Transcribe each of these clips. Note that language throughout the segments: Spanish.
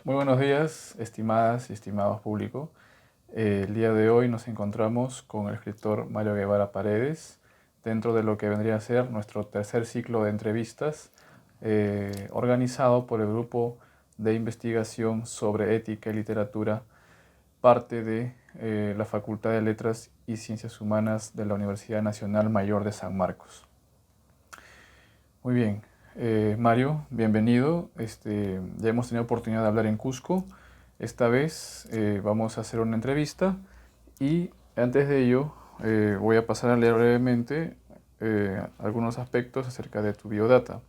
Muy buenos días, estimadas y estimados público. El día de hoy nos encontramos con el escritor Mario Guevara Paredes, dentro de lo que vendría a ser nuestro tercer ciclo de entrevistas, organizado por el Grupo de Investigación sobre Ética y Literatura, parte de la Facultad de Letras y Ciencias Humanas de la Universidad Nacional Mayor de San Marcos. Muy bien, Mario, bienvenido. Ya hemos tenido oportunidad de hablar en Cusco. Esta vez vamos a hacer una entrevista y antes de ello voy a pasar a leer brevemente algunos aspectos acerca de tu biodata.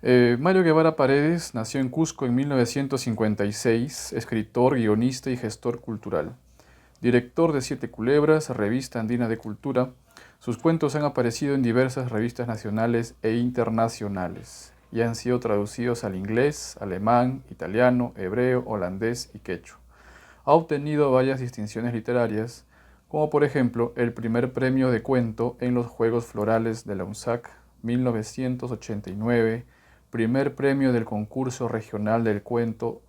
Mario Guevara Paredes nació en Cusco en 1956, escritor, guionista y gestor cultural. Director de Siete Culebras, revista andina de cultura, sus cuentos han aparecido en diversas revistas nacionales e internacionales y han sido traducidos al inglés, alemán, italiano, hebreo, holandés y quechua. Ha obtenido varias distinciones literarias, como por ejemplo el primer premio de cuento en los Juegos Florales de la UNSAC 1989, primer premio del concurso regional del cuento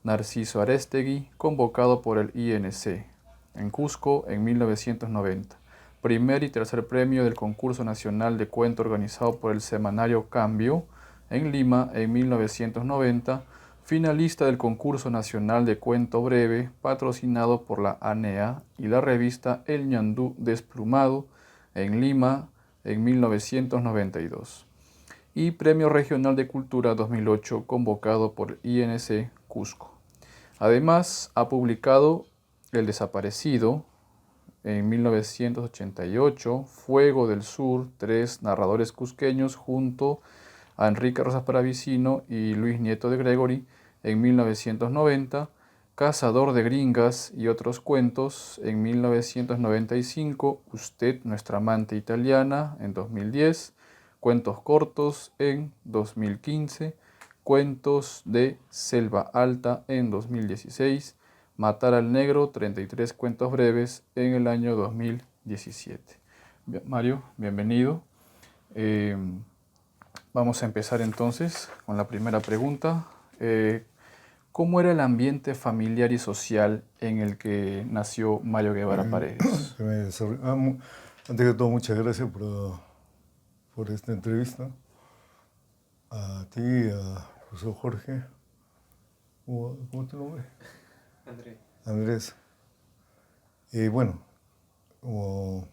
Narciso Arestegui, convocado por el INC, en Cusco en 1990, primer y tercer premio del concurso nacional de cuento organizado por el semanario Cambio, en Lima en 1990, finalista del concurso nacional de cuento breve patrocinado por la ANEA y la revista El Ñandú Desplumado en Lima en 1992 y Premio Regional de Cultura 2008 convocado por INC Cusco. Además, ha publicado El Desaparecido en 1988, Fuego del Sur, tres narradores cusqueños junto a Enrique Rosas Paravicino y Luis Nieto de Gregory en 1990, Cazador de Gringas y otros cuentos en 1995, Usted, nuestra amante italiana en 2010, Cuentos cortos en 2015, Cuentos de Selva Alta en 2016, Matar al Negro, 33 cuentos breves en el año 2017. Mario, bienvenido. Eh, Vamos a empezar entonces con la primera pregunta. ¿Cómo era el ambiente familiar y social en el que nació Mario Guevara Paredes? Antes de todo, muchas gracias por esta entrevista. A ti, a profesor Jorge. ¿Cómo es tu nombre? Andrés. Andrés. Bueno, como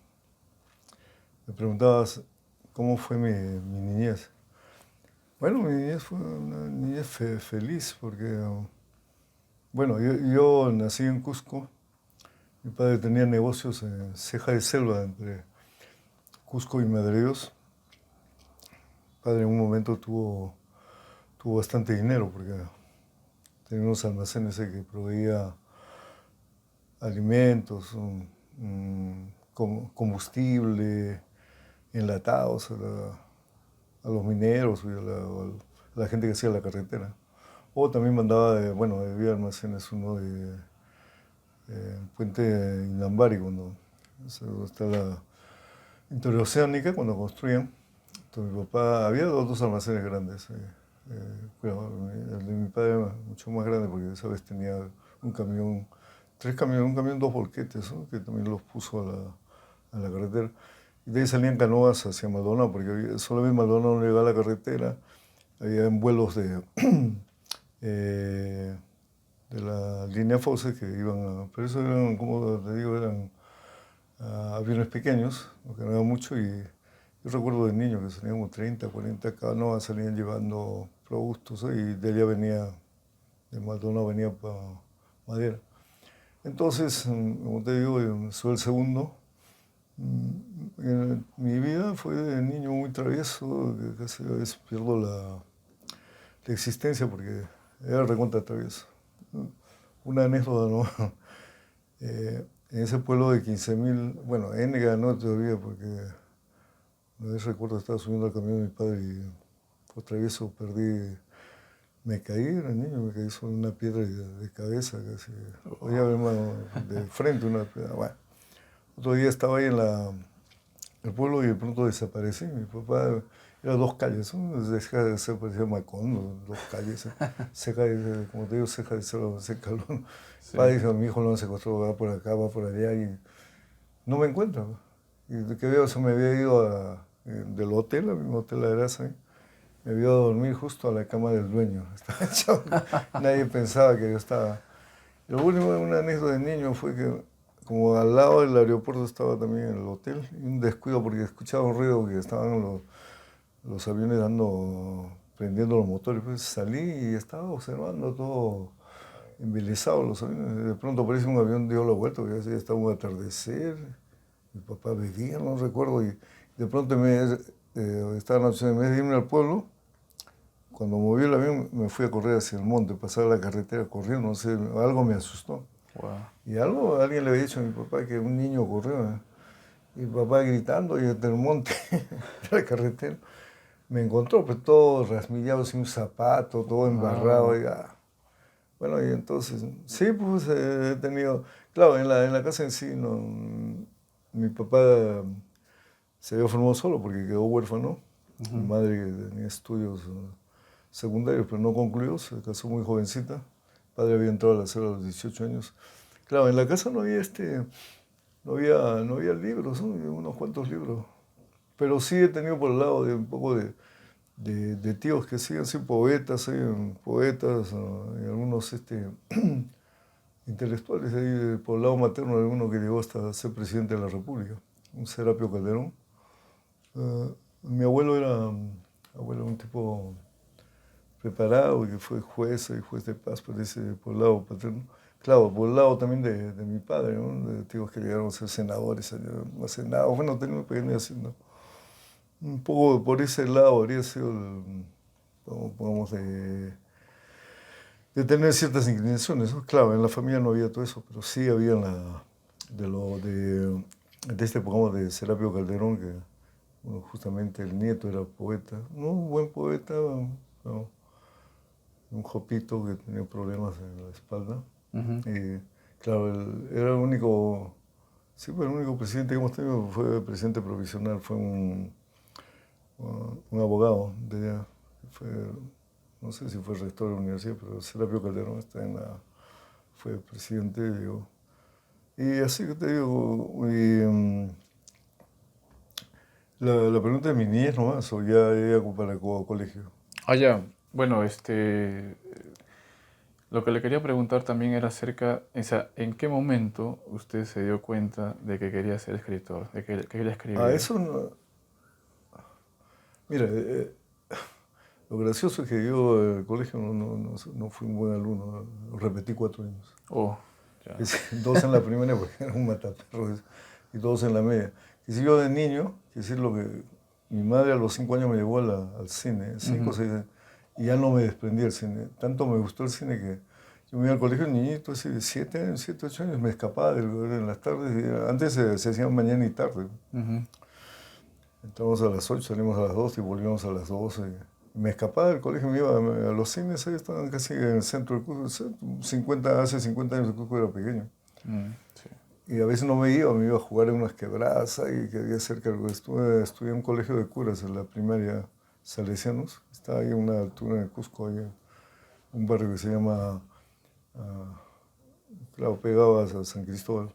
me preguntabas cómo fue mi niñez. Bueno, mi niñez fue una niñez feliz porque, bueno, yo nací en Cusco. Mi padre tenía negocios en Ceja de Selva, entre Cusco y Madre de Dios. Mi padre en un momento tuvo bastante dinero porque tenía unos almacenes que proveía alimentos, combustible, enlatados a los mineros y a la gente que hacía la carretera. O también mandaba, había almacenes, uno de Puente Inambari, cuando está la interoceánica, cuando construían. Entonces mi papá, había dos almacenes grandes. El de mi padre era mucho más grande porque esa vez tenía un camión, un camión, dos volquetes, ¿no? Que también los puso a la carretera. Y de ahí salían canoas hacia Maldonado, porque solamente Maldonado no llegaba a la carretera. Había vuelos de la línea Fose que iban pero eso eran, como te digo, eran aviones pequeños, no eran mucho, y yo recuerdo de niño que salían como 30, 40 canoas, salían llevando productos, y de allá de Maldonado venía para Madera. Entonces, como te digo, soy el segundo. Mi vida fue de niño muy travieso, que casi a veces pierdo la existencia porque era recontra travieso. Una anécdota, ¿no? En ese pueblo de 15.000, bueno, N ganó todavía porque una vez recuerdo estaba subiendo al camión de mi padre y por travieso me caí, era niño, me caí sobre una piedra de cabeza casi. Podía ver de frente una piedra. Bueno, otro día estaba ahí el pueblo y de pronto desaparecí. Mi papá era dos calles, ¿no? Deja de ser, parecía Macondo, dos calles. Ceja de, como te digo, ceja de cerro, seca. Sí. Padre dice, mi hijo lo han secuestrado, va por acá, va por allá y no me encuentra. Y de que veo, se me había ido del hotel, a mi hotel La Grasa, ¿eh? Me vio a dormir justo a la cama del dueño. Estaba echado, nadie pensaba que yo estaba. Lo último, una anécdota de niño fue que como al lado del aeropuerto estaba también el hotel, y un descuido porque escuchaba un ruido que estaban los aviones prendiendo los motores. Pues salí y estaba observando todo embelesado los aviones. De pronto aparece un avión, dio la vuelta, porque ya estaba un atardecer. Mi papá bebía, no recuerdo, y de pronto estaba en la opción, en vez de irme al pueblo, cuando moví el avión me fui a correr hacia el monte, pasar la carretera corriendo, no sé, algo me asustó. Wow. Y alguien le había dicho a mi papá que un niño corrió, ¿eh? Y mi papá gritando y desde el monte, de la carretera, me encontró, pues todo rasmillado, sin un zapato, todo embarrado. Ah, Y, bueno, y entonces, sí, pues he tenido, claro, en la casa en sí, no, mi papá se había formado solo porque quedó huérfano. Mi ujú. madre tenía estudios secundarios, pero no concluyó, se casó muy jovencita. Mi padre había entrado a la cero a los 18 años. Claro, en la casa no había libros, ¿no? Había unos cuantos libros. Pero sí he tenido por el lado de un poco de tíos que siguen siendo poetas, y algunos intelectuales. Ahí, por el lado materno de uno que llegó hasta ser presidente de la República, un Serapio Calderón. Mi abuelo era un tipo preparado y que fue juez y juez de paz, parece, por el lado paterno. Claro, por el lado también de mi padre, ¿no? De tíos que llegaron a ser senadores, a senado, bueno, tenía una pequeña hacienda. Un poco por ese lado habría sido, pongamos, de tener ciertas inclinaciones, ¿no? Claro, en la familia no había todo eso, pero sí había pongamos, de Serapio Calderón, que bueno, justamente el nieto era poeta, no un buen poeta, no, un jopito que tenía problemas en la espalda. Ujú. Y claro, era el único, sí, fue el único presidente que hemos tenido, fue presidente provisional, fue un abogado de allá, fue, no sé si fue rector de la universidad, pero Serapio Calderón fue presidente, digo. Y así que te digo, la pregunta de mi niñez nomás, o ya para el colegio. Ah, ya. Bueno, lo que le quería preguntar también era acerca, o sea, ¿en qué momento usted se dio cuenta de que quería ser escritor, de que quería A escribir? eso, mira, lo gracioso es que yo en el colegio no fui un buen alumno, repetí 4 años. Oh, ya. Es decir, dos en la primera porque era un mataperros y dos en la media. Y si yo de niño, es decir, lo que mi madre a los 5 años me llevó al cine, cinco o Ujú. 6, y ya no me desprendí del cine. Tanto me gustó el cine que yo me iba al colegio niñito, así de 7 años, 7, 8 años, me escapaba en las tardes. Antes se hacían mañana y tarde. Ujú. Entramos a las 8, salimos a las 12 y volvíamos a las 12. Me escapaba del colegio, me iba a los cines, ahí estaban casi en el centro del Cusco. Hace 50 años el Cusco era pequeño. Mm, sí. Y a veces no me iba a jugar en unas quebradas ahí que había cerca. Estudié en un colegio de curas en la primaria, salesianos. Estaba ahí a una altura en el Cusco, ahí, un barrio que se llama, ah, claro, pegado a San Cristóbal.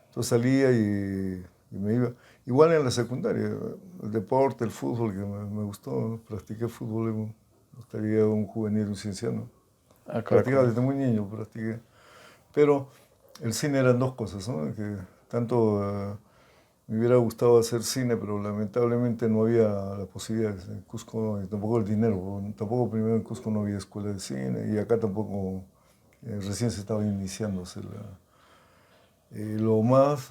Entonces salía y me iba. Igual en la secundaria, el deporte, el fútbol, que me gustó, ¿no? Practiqué fútbol, estaría un juvenil, un cienciano. Ah, Practicaba caracoles. desde muy niño, practiqué. Pero el cine eran dos cosas, ¿no? Que tanto me hubiera gustado hacer cine, pero lamentablemente no había la posibilidad en Cusco, y tampoco el dinero. Tampoco primero en Cusco no había escuela de cine y acá tampoco, recién se estaba iniciándose lo más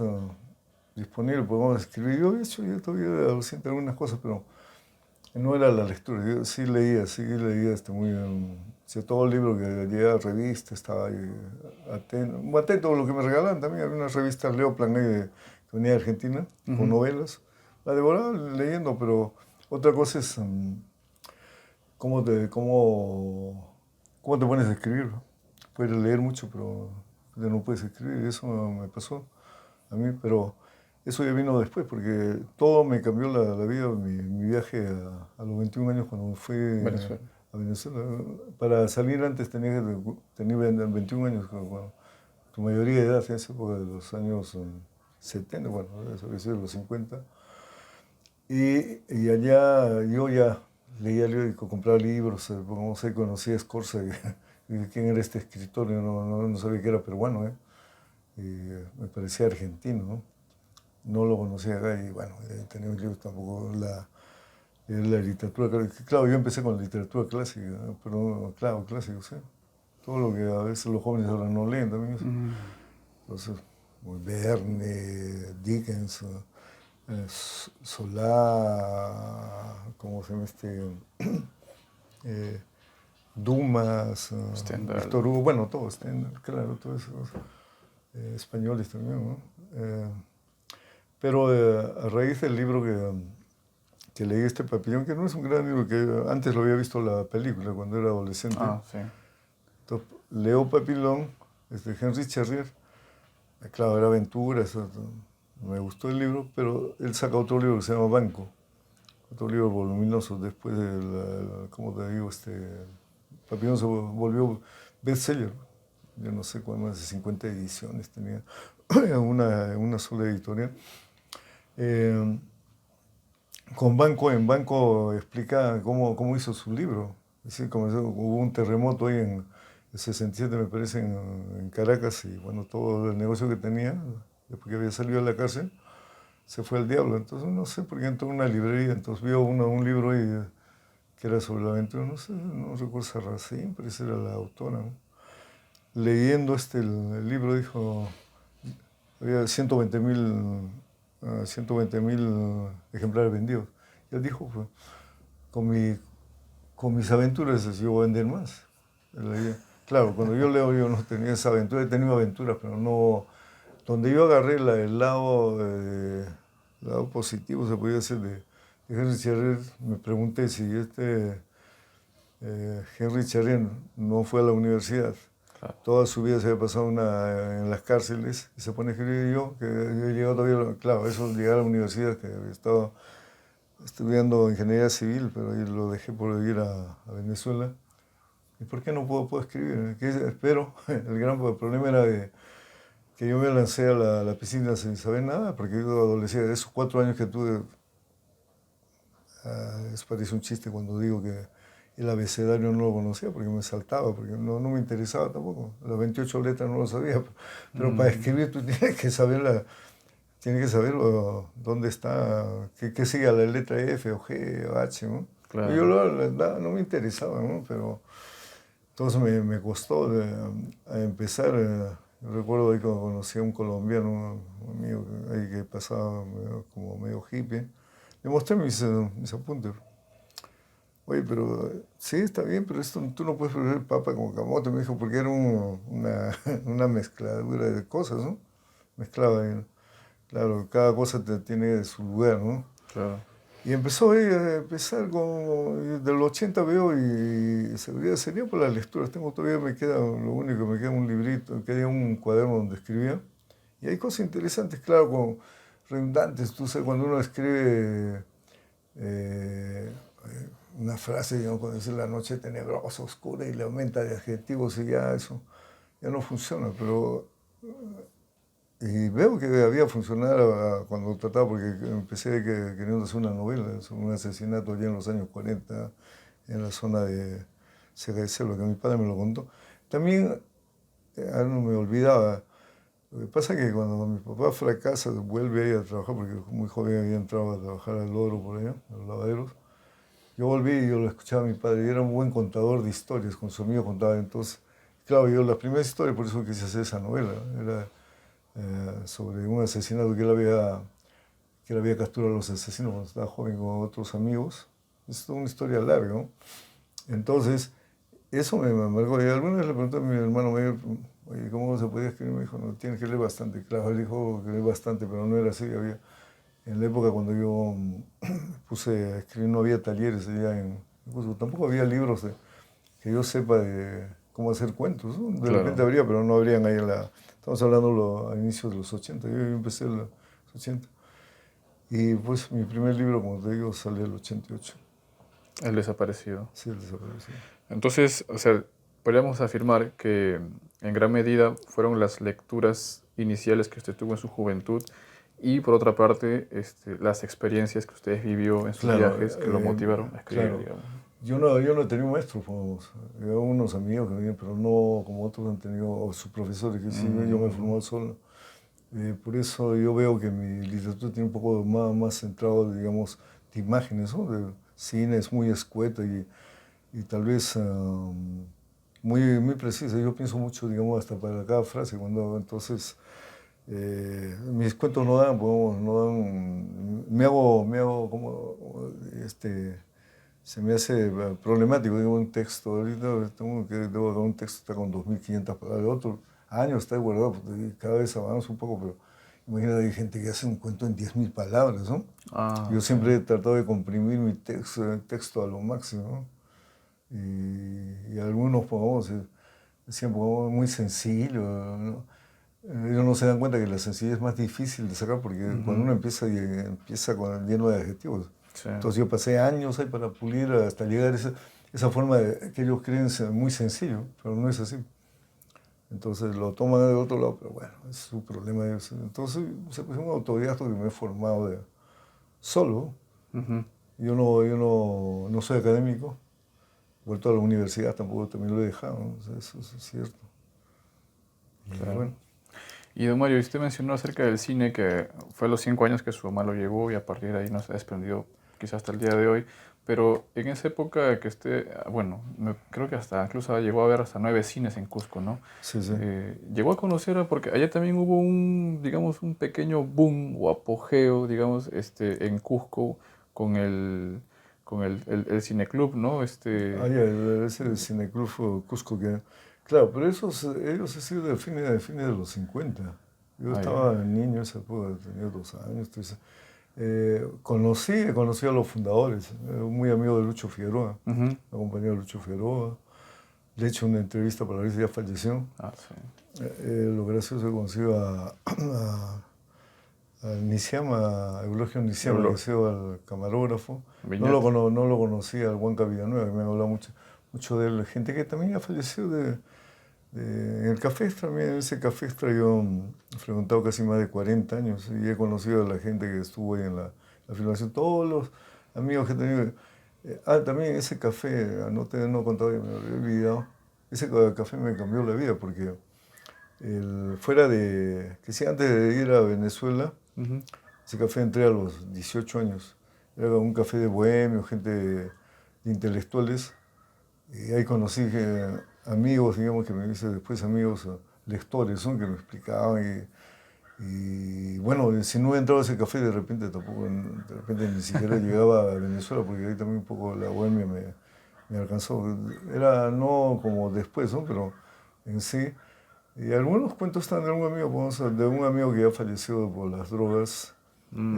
disponible, podemos escribir. Yo he hecho yo todavía adolescente algunas cosas, pero no era la lectura. Yo sí leía muy bien. O todo el libro que llegaba, revista, estaba ahí atento a lo que me regalaban también. Había una revista Leo Plan que venía de Argentina, con Ujú. novelas. La devoraba leyendo, pero otra cosa es cómo te pones a escribir, ¿no? Puedes leer mucho, pero no puedes escribir. Y eso me pasó a mí, pero eso ya vino después, porque todo me cambió la vida, mi viaje a los 21 años cuando fui Venezuela. a Venezuela. Para salir antes tenía 21 años, bueno, tu mayoría de edad en esa época de los años 70, bueno, eso de los 50. Y allá yo ya leía libros, compraba libros, no sé, conocí a Scorza, y quién era este escritor, yo no sabía que era peruano, y me parecía argentino, ¿no? No lo conocía acá y bueno, tenía un libro tampoco, la literatura, claro, yo empecé con la literatura clásica, ¿no? Pero claro, clásico, sí. Todo lo que a veces los jóvenes ahora no leen también. Entonces, Verne, Dickens, Solá, ¿cómo se llama eh, Dumas, Stendhal. Víctor Hugo, bueno, todos, claro, todos esos españoles también, ¿no? Pero a raíz del libro que leí, este Papillón, que no es un gran libro, que antes lo había visto la película cuando era adolescente. Ah, sí. Entonces, leo Papillón, es de Henry Charrier. Claro, era aventura, me gustó el libro, pero él saca otro libro que se llama Banco, otro libro voluminoso después de, ¿cómo te digo? Papillón se volvió bestseller. Yo no sé cuántas, más de 50 ediciones tenía, una sola editorial. Con Banco, en Banco explica cómo hizo su libro. Es decir, hubo un terremoto ahí en el 67, me parece, en Caracas, y bueno, todo el negocio que tenía, después que había salido de la cárcel, se fue al diablo. Entonces, no sé por qué entró en una librería, entonces vio un libro ahí que era sobre la aventura, no sé, no recuerdo Sarracín, parece era la autora, ¿no? Leyendo el libro dijo, había 120.000 ejemplares vendidos. Y él dijo, pues, con mis aventuras yo voy a vender más. Claro, cuando yo leo yo no tenía esa aventura, he tenido aventuras, pero no... Donde yo agarré el lado positivo, se podía decir, de Henry Charrier, me pregunté si Henry Charrier no fue a la universidad. Claro. Toda su vida se había pasado en las cárceles y se pone a escribir yo, que yo he llegado todavía, claro, eso llegar a la universidad, que había estado estudiando ingeniería civil, pero ahí lo dejé por ir a Venezuela. ¿Y por qué no puedo escribir? Pero el gran problema era que yo me lancé a la piscina sin saber nada, porque yo adolescente, de esos 4 años que tuve, es parece un chiste cuando digo que el abecedario no lo conocía porque me saltaba, porque no me interesaba tampoco. Las 28 letras no lo sabía, pero para escribir tú tienes que saber dónde está, qué sigue a la letra F o G o H, ¿no? Claro. Y yo no me interesaba, ¿no? Pero entonces me costó a empezar. Yo recuerdo ahí cuando conocí a un colombiano, un amigo ahí que pasaba como medio hippie. Le mostré mis apuntes. Oye, pero sí, está bien, pero esto tú no puedes beber papa con camote, me dijo, porque era una mezcladura de cosas, ¿no? Mezclaba ahí, ¿no? Claro, cada cosa tiene su lugar, ¿no? Claro. Y empezó ahí a empezar del 80 veo y sería por las lecturas. Todavía me queda, lo único, me queda un librito, queda un cuaderno donde escribía. Y hay cosas interesantes, claro, como redundantes. Tú sabes, cuando uno escribe una frase, digamos, cuando dice la noche tenebrosa, oscura, y le aumenta de adjetivos y ya eso ya no funciona. Pero y veo que había funcionado cuando trataba, porque empecé queriendo hacer una novela sobre un asesinato ya en los años 40 en la zona de Cerca de Selva, que mi padre me lo contó. También, no me olvidaba, lo que pasa es que cuando mi papá fracasa, vuelve ahí a trabajar, porque muy joven había entrado a trabajar al Oro por allá, a los lavaderos. Yo volví y yo lo escuchaba a mi padre, y era un buen contador de historias, con su amigo contaba. Entonces, claro, yo las primeras historias, por eso quise hacer esa novela, era sobre un asesinato que él había capturado a los asesinos cuando estaba joven con otros amigos. Es toda una historia larga, ¿no? Entonces, eso me marcó. Y alguna vez le pregunté a mi hermano mayor, oye, ¿cómo se podía escribir? Me dijo, no, tienes que leer bastante. Claro, él dijo que leer bastante, pero no era así. En la época cuando yo puse a escribir, no había talleres allá incluso tampoco había libros que yo sepa de cómo hacer cuentos, ¿no? De repente Claro. habría, pero no habrían ahí estamos hablando a inicios de los 80, yo empecé en los 80. Y pues mi primer libro, como te digo, salió en el 88. El desaparecido. Sí, el desaparecido. Entonces, o sea, podríamos afirmar que en gran medida fueron las lecturas iniciales que usted tuvo en su juventud y por otra parte, las experiencias que usted vivió en sus Claro, viajes que lo motivaron a escribir, claro. digamos. Yo no he tenido maestros, pues, unos amigos que venían, pero no como otros han tenido, o sus profesores, que sí, yo me he formado solo. Por eso yo veo que mi literatura tiene un poco más centrado, digamos, de imágenes, ¿no? De cine, es muy escueta y tal vez muy precisa. Yo pienso mucho, digamos, hasta para cada frase. Entonces, mis cuentos no dan, pues, no dan, me hago como, se me hace problemático, digo, un texto. Ahorita debo dar un texto, está con 2.500 palabras, otro año está guardado, porque cada vez avanza un poco, pero imagínate, hay gente que hace un cuento en 10.000 palabras, ¿no? Ah, Yo sí. siempre he tratado de comprimir mi texto a lo máximo, ¿no? Y algunos, pongamos, decían, pongamos, muy sencillo, ¿no? Ellos no se dan cuenta que la sencillez es más difícil de sacar porque cuando uno empieza lleno de adjetivos. Sí. Entonces yo pasé años ahí para pulir hasta llegar a esa forma que ellos creen ser muy sencillo, pero no es así. Entonces lo toman de otro lado, pero bueno, es su problema. Entonces es un autodidacto que me he formado solo. Ujú. Yo no soy académico, he vuelto a la universidad, tampoco también lo he dejado, ¿no? O sea, eso es cierto. Y Claro. bueno, Y don Mario, usted mencionó acerca del cine que fue a los 5 años que su mamá lo llevó y a partir de ahí nos ha desprendido quizás hasta el día de hoy. Pero en esa época que usted, bueno, creo que hasta incluso llegó a ver hasta 9 cines en Cusco, ¿no? sí, sí. Llegó a conocer, porque allá también hubo un, digamos, un pequeño boom o apogeo, digamos, en Cusco con el cineclub, ¿no? Ah, ya, ese Cineclub Cusco que... Claro, pero ellos han sido de fines de los 50. Yo Ya. estaba niño en esa época, tenía 2 años, 3 años. Conocí a los fundadores, muy amigo de Lucho Figueroa, Ujú. compañero de Lucho Figueroa. Le he hecho una entrevista para ver si ya falleció. Ah, sí. Lo gracioso es que conocí a Niciama, a Eulogio Niciama, que ha Eulogio. sido al camarógrafo. Viñat. No lo conocí al Huanca Villanueva, que me han hablado mucho de él. Gente que también ha fallecido en el Café Extra. En ese Café Extra yo he frecuentado casi más de 40 años y he conocido a la gente que estuvo ahí en la filmación. Todos los amigos que he tenido. También ese café, no te he contado, me lo había olvidado. Ese café me cambió la vida porque que sí, antes de ir a Venezuela, Ujú. ese café entré a los 18 años. Era un café de bohemios, gente de intelectuales. Y ahí conocí amigos, digamos, que me hice después amigos lectores, ¿no? Que me explicaban. Y bueno, si no hubiera entrado a ese café, de repente ni siquiera llegaba a Venezuela, porque ahí también un poco la bohemia me alcanzó. Era no como después, ¿no? Pero en sí. Y algunos cuentos están de un amigo, de un amigo que ya falleció por las drogas. Mm.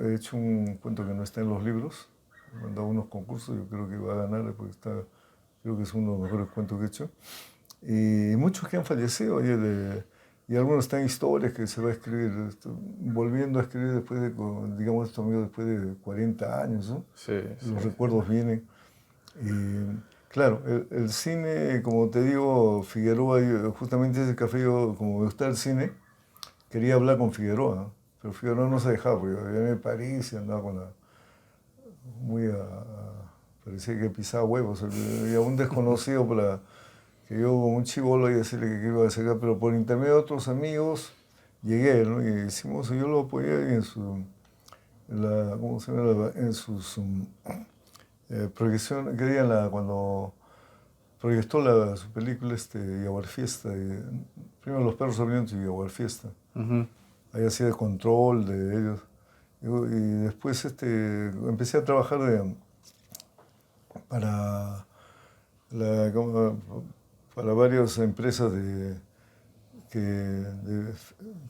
He hecho un cuento que no está en los libros. He mandado unos concursos, yo creo que va a ganar porque creo que es uno de los mejores cuentos que he hecho. Y muchos que han fallecido, y algunos están en historias que se va a escribir, volviendo a escribir después digamos, estos amigos después de 40 años, ¿no? Sí, sí, Los sí. recuerdos vienen. Y claro, el cine, como te digo, Figueroa, justamente ese café, yo, como me gusta el cine, quería hablar con Figueroa, ¿no? Pero Figueroa no se dejaba, porque yo vivía en París y andaba parecía que pisaba huevos, y a un desconocido que yo como un chibolo y decirle que iba a hacer, pero por intermedio de otros amigos llegué, ¿no? Y yo lo apoyé ¿cómo se llama? En sus proyecciones, que digan cuando proyectó su película Yaguar Fiesta, primero Los Perros Hambrientos y Yaguar Fiesta. Ujú. Ahí hacía el control de ellos. Y después empecé a trabajar para, la, para varias empresas que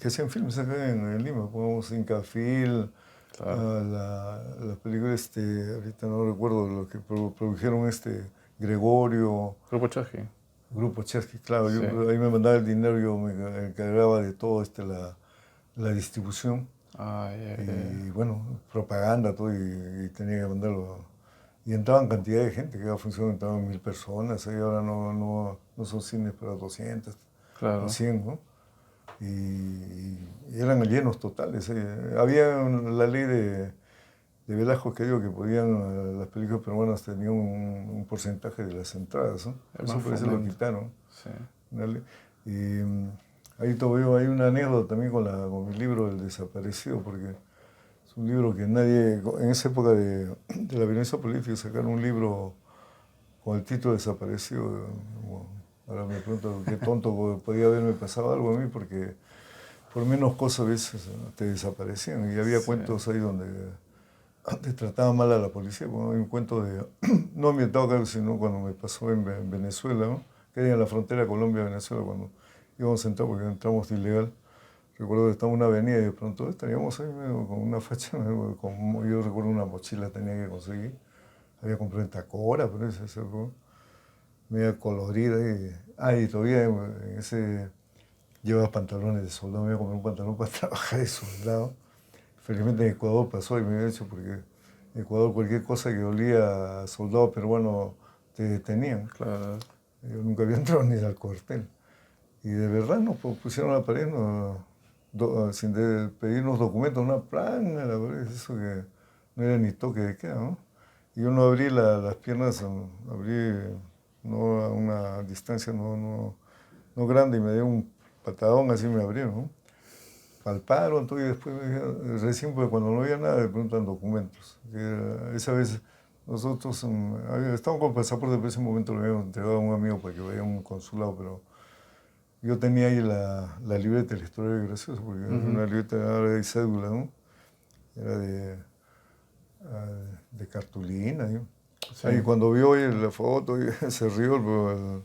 hacían filmes acá en Lima. Pongamos Incafil, Claro. la película, ahorita no recuerdo, lo que produjeron Gregorio, Grupo Chaji. Grupo Chesky, claro, Sí. ahí me mandaba el dinero, yo me encargaba de todo la distribución. Ah, ya, ya, Y ya. bueno, propaganda, todo, y tenía que mandarlo. Y entraban cantidad de gente, que cada función entraban 1000 personas, y ahora no son cines para 200 o Claro, 100, ¿no? Y eran llenos totales. Había la ley de Velasco que digo que podían, las películas peruanas tenían un porcentaje de las entradas, ¿no? es Eso más parece lo fomento. quitaron. Sí. Dale. Y ahí todavía hay una anécdota también con mi libro El Desaparecido, porque es un libro que nadie, en esa época de la violencia política, sacaron un libro con el título Desaparecido. Bueno, ahora me pregunto qué tonto podía haberme pasado algo a mí, porque por menos cosas a veces te desaparecían. Y había Sí. cuentos ahí donde te trataban mal a la policía. Bueno, hay un cuento no ambientado acá, sino cuando me pasó en Venezuela, ¿no? Que era en la frontera Colombia-Venezuela, cuando íbamos a entrar, porque entramos ilegal. Recuerdo que estaba en una avenida y de pronto estaríamos ahí medio con una facha, yo recuerdo una mochila tenía que conseguir. Había comprado en Tacora, pero ese algo media colorida. Y todavía en ese llevaba pantalones de soldado, me iba a comprar un pantalón para trabajar de soldado. Felizmente en Ecuador pasó y me había hecho porque en Ecuador cualquier cosa que olía a soldado peruano te detenían. Claro. Yo nunca había entrado ni al cuartel. Y de verdad nos pusieron a la pared sin pedirnos documentos, una plana, la verdad es eso que no era ni toque de queda, ¿no? Y yo no abrí las piernas, abrí no a una distancia no grande y me dio un patadón, así me abrieron, ¿no? Palparon todo y después recién pues, cuando no había nada le preguntan documentos. Esa vez nosotros estábamos con pasaporte, pero ese momento lo habíamos entregado a un amigo para que vaya a un consulado, pero yo tenía ahí la libreta de la historia graciosa, porque era Ujú. una libreta de cédula, ¿no? Era de cartulina, ¿no? Sí. Ahí cuando vio oye, la foto, se rió, pero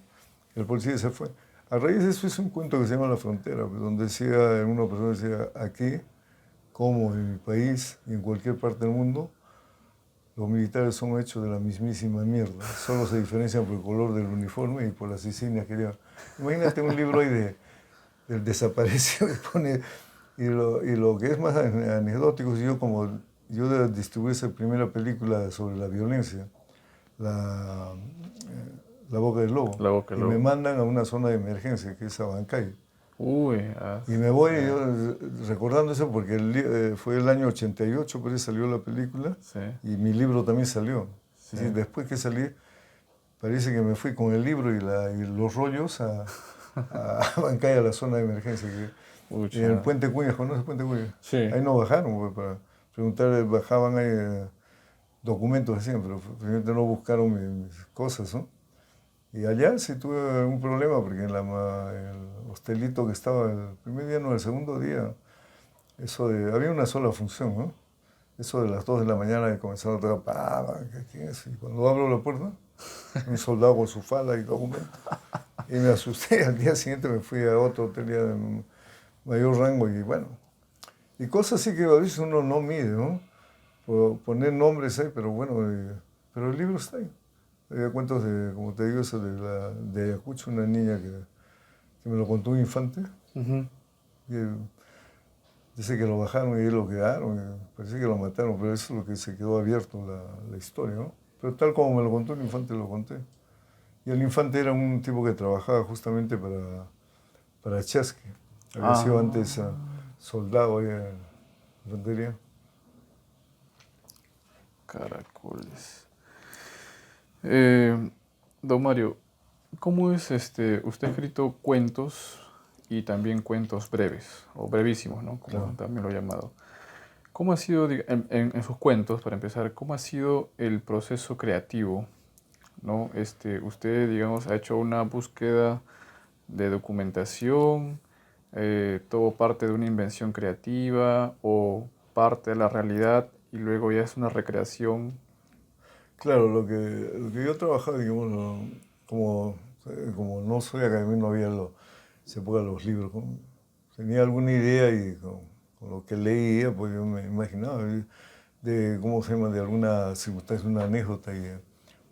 el policía se fue. A raíz de eso hice un cuento que se llama La Frontera, pues, donde decía, una persona decía, aquí, como en mi país y en cualquier parte del mundo, los militares son hechos de la mismísima mierda. Solo se diferencian por el color del uniforme y por las insignias que llevan. Imagínate un libro ahí del desaparecido y pone... Y lo que es más anecdótico, yo distribuí esa primera película sobre la violencia, La Boca del Lobo, La boca y me luego. mandan a una zona de emergencia que es Abancay. Uy, Y me voy ya. yo, recordando eso porque fue el año 88, por ahí salió la película Sí, y mi libro también salió. sí. Es decir, después que salí, parece que me fui con el libro y los rollos a Abancay, a la zona de emergencia. En el Pucha. Puente Cuñas, ¿conoces el Puente Cuñas? Sí. Ahí no bajaron pues, para preguntar, bajaban ahí documentos así, pero finalmente no buscaron mis cosas, ¿no? Y allá sí tuve algún problema porque el hostelito que estaba el primer día, no, el segundo día, había una sola función, ¿no? Eso de las 2 de la mañana y comenzaron a tocar, ¿quién es? Y cuando abro la puerta, un soldado con su falda y documento. Y me asusté, al día siguiente me fui a otro hotel ya de mayor rango y bueno. Y cosas así que a veces uno no mide, ¿no? Poner nombres ahí, pero bueno, pero el libro está ahí. Había cuentos como te digo, eso de Ayacucho, una niña que me lo contó un infante. Ujú. Y dice que lo bajaron y ahí lo quedaron. Parece que lo mataron, pero eso es lo que se quedó abierto la historia, ¿no? Pero tal como me lo contó el infante, lo conté. Y el infante era un tipo que trabajaba justamente para Chasque. Había sido antes Ah, soldado ahí en la infantería. caracoles. Don Mario, ¿cómo es usted ha escrito cuentos y también cuentos breves o brevísimos, ¿no? Como Claro. también lo he llamado. ¿Cómo ha sido, en sus cuentos, para empezar, cómo ha sido el proceso creativo, ¿no? Usted, digamos, ha hecho una búsqueda de documentación, todo parte de una invención creativa o parte de la realidad y luego ya es una recreación. Claro, lo que yo trabajaba, digamos, como no soy académico, no había se pongan los libros. Tenía alguna idea y con lo que leía, pues yo me imaginaba ¿cómo se llama? De alguna circunstancia, una anécdota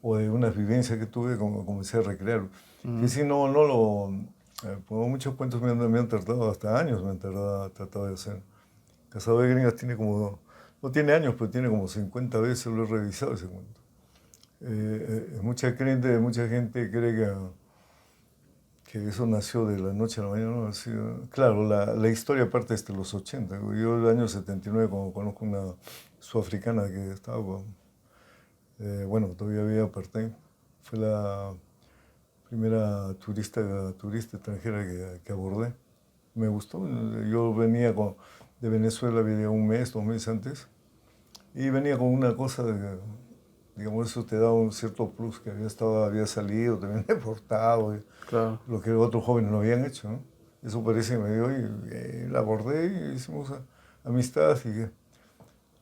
o de una vivencia que tuve, como comencé a recrear. Que Ujú. si no lo... pues muchos cuentos me han tardado, hasta años me han tratado de hacer. Cazador de Gringas tiene como, no tiene años, pero tiene como 50 veces lo he revisado ese cuento. Mucha gente cree que eso nació de la noche a la mañana. ¿No? Así, claro, la historia parte desde los 80. Yo en el año 79, cuando conozco una sudafricana que estaba, bueno, todavía había apartheid, fue la primera turista extranjera que abordé. Me gustó. Yo venía de Venezuela, venía un mes, 2 meses antes, y venía con una cosa de, digamos, eso te da un cierto plus, que había salido, te habían deportado, Claro. lo que otros jóvenes no habían hecho, ¿no? Eso parece que me dio y la abordé y hicimos amistad y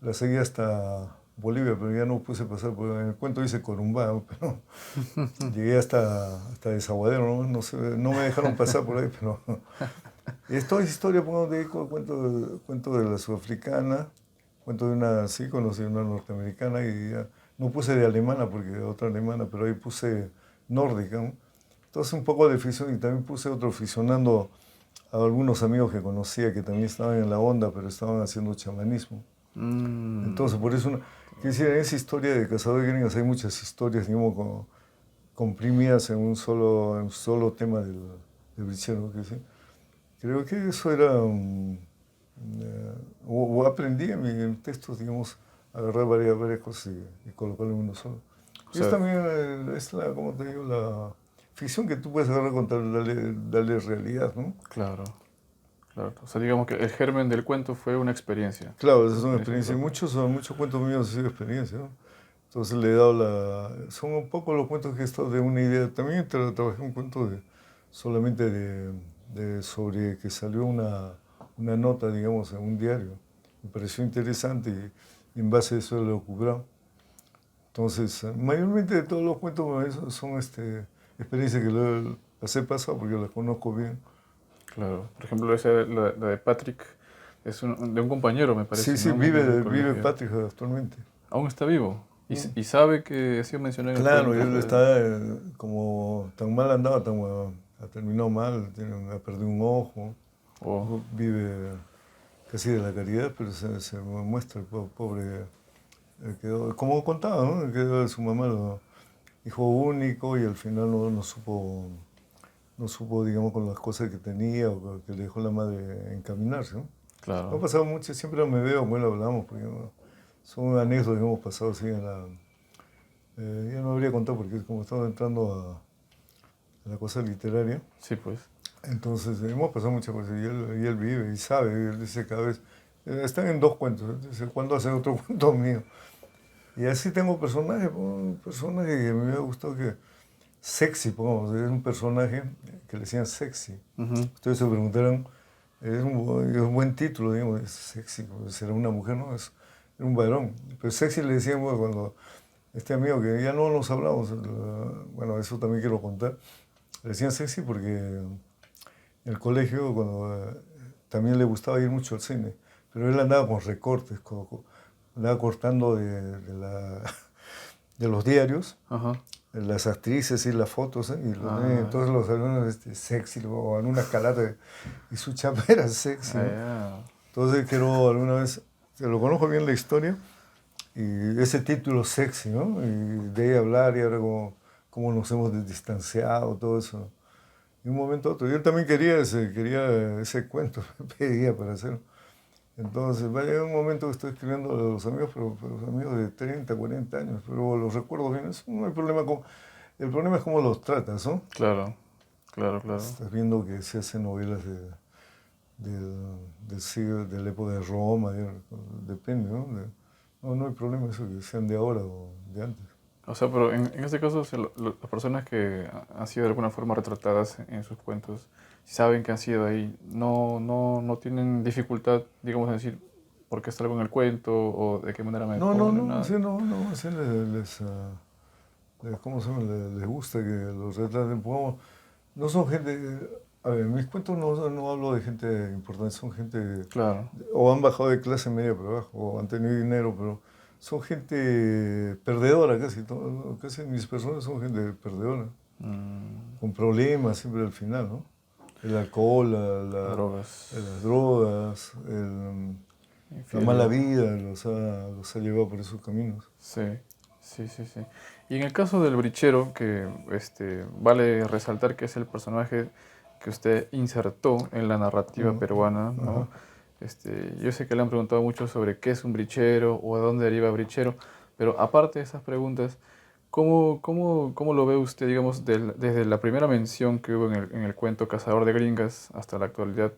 la seguí hasta Bolivia, pero ya no puse pasar, porque en el cuento dice Corumbá, ¿no? Pero llegué hasta Desaguadero, ¿no? No sé, no me dejaron pasar por ahí, pero esto es historia, pongamos, cuento de la sudafricana, cuento de una, sí, conocí una norteamericana y ya, no puse de alemana porque otra alemana, pero ahí puse nórdica, ¿no? Entonces un poco de ficción y también puse otro ficcionando a algunos amigos que conocía que también estaban en la onda, pero estaban haciendo chamanismo. Entonces por eso, en esa historia de Cazador de Gringas hay muchas historias, digamos, comprimidas en un solo tema del brichero, que sí. Creo que eso era, o aprendí en textos, digamos, agarrar varias cosas y colocarlo en uno solo. O Y es sea, también, como te digo, la ficción que tú puedes agarrar con tal de darle realidad, ¿no? claro, claro. O sea, digamos que el germen del cuento fue una experiencia. Claro, esa Una es una experiencia experiencia. Y propia. muchos cuentos míos han sido experiencia, ¿no? Entonces le he dado son un poco los cuentos que he estado de una idea. También trabajé un cuento solamente sobre que salió una nota, digamos, en un diario. Me pareció interesante y en base a eso lo he ocupado. Entonces, mayormente todos los cuentos son experiencias que las he pasado porque las conozco bien. Claro. Por ejemplo, la de Patrick es de un compañero, me Sí, parece, sí, ¿no? Compañero de vive colegio. Patrick actualmente. Aún está vivo. Mm. Y sabe que ha sido mencionado en el Claro, cuento. él está como tan mal andaba, ha terminado mal, ha perdido un ojo, Oh, vive casi de la caridad, pero se muestra el pobre, quedó, como contaba, ¿no? Quedó de su mamá, hijo único y al final no supo, digamos, con las cosas que tenía o que le dejó la madre encaminarse, ¿no? No ha claro. pasado mucho, siempre me veo, bueno, hablamos, porque son anécdotas que hemos pasado así ya no habría contado porque como estaba entrando a la cosa literaria, Sí, pues. entonces hemos pasado muchas cosas y él vive y sabe, él dice cada vez, están en 2 cuentos, dice, ¿cuándo hace otro cuento mío? Y así tengo personajes, un personaje que me hubiera gustado que, Sexy, pongamos, es un personaje que le decían Sexy. Ujú. Ustedes se preguntarán, es un buen título, digamos, es Sexy, será una mujer, ¿no? Es un varón. Pero Sexy le decíamos cuando este amigo que ya no nos hablamos, bueno, eso también quiero contar, le decían Sexy porque en el colegio también le gustaba ir mucho al cine, pero él andaba con recortes, andaba cortando de los diarios Ajá. las actrices y las fotos, ¿eh? Ah, Entonces los alumnos sexy, o en una escalata, y su chapa era sexy, ¿no? ya. Entonces quiero alguna vez, se lo conozco bien la historia, y ese título sexy, ¿no? Y de ahí hablar y ahora cómo nos hemos distanciado, todo eso. Y un momento a otro, yo también quería ese cuento, me pedía para hacerlo. Entonces, va a llegar un momento que estoy escribiendo a los amigos, pero los amigos de 30, 40 años, pero los recuerdo bien, eso no hay problema el problema es cómo los tratas, ¿no? Claro, claro, claro. Estás viendo que se hacen novelas del siglo, de la época de Roma, depende, ¿no? No hay problema eso que sean de ahora o de antes. O sea, pero en este caso, o sea, las personas que han sido de alguna forma retratadas en sus cuentos, si saben que han sido ahí, no tienen dificultad, digamos, en decir por qué está algo en el cuento o de qué manera me ponen, nada. Así ¿cómo se llama? Les gusta que los retraten. No son gente, a ver, en mis cuentos no hablo de gente importante, son gente, Claro. o han bajado de clase media para abajo, o han tenido dinero, pero son gente perdedora casi mis personas son gente perdedora, Mm, con problemas siempre al final, ¿no? El alcohol, drogas. las drogas, La mala infidelidad. vida los ha llevado por esos caminos. Sí, sí, sí, sí. Y en el caso del brichero, que vale resaltar que es el personaje que usted insertó en la narrativa Mm, peruana, ¿no? ajá. Yo sé que le han preguntado mucho sobre qué es un brichero o a dónde deriva brichero, pero aparte de esas preguntas, ¿cómo lo ve usted, digamos, desde la primera mención que hubo en el cuento Cazador de Gringas hasta la actualidad?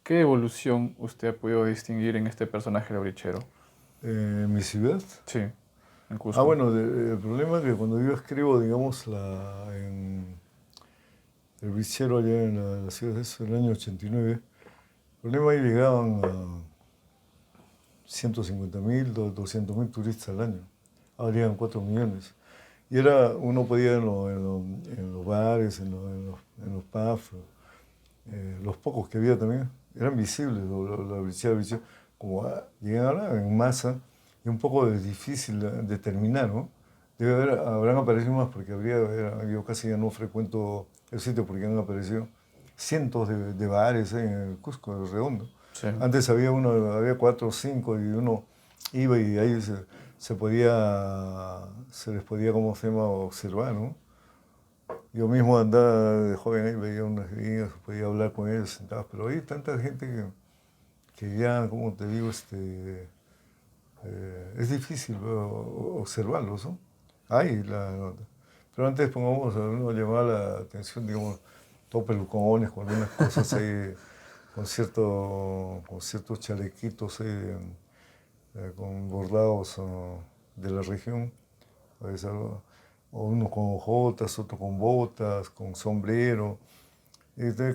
¿Qué evolución usted ha podido distinguir en este personaje de brichero? Mi ciudad. Sí, en Ah, Cusco. bueno, el problema es que cuando yo escribo, digamos, en el bichero allá en la ciudad de eso, en el año 89, el problema ahí llegaban a 150.000, 200.000 turistas al año. Ahora llegan 4 millones. Y uno podía en los bares, en los pubs, los pocos que había también, eran visibles, la bichera, como llegaban en masa, y un poco difícil de determinar, ¿no? Habrán aparecido más porque yo casi ya no frecuento el sitio porque han aparecido cientos de bares en el Cusco, el Redondo. Sí. Antes había 4 o 5 y uno iba y ahí se les podía, ¿cómo se llama?, observar, ¿no? Yo mismo andaba de joven ahí, veía unas gringas, podía hablar con ellos sentados, pero hay tanta gente que ya, como te digo, es difícil observarlos, ¿no? Pero antes, pongamos, a uno llamaba la atención, digamos, todos pelucones, con algunas cosas ahí, con ciertos chalequitos ahí, con bordados de la región, a veces o uno con hojotas, otro con botas, con sombrero,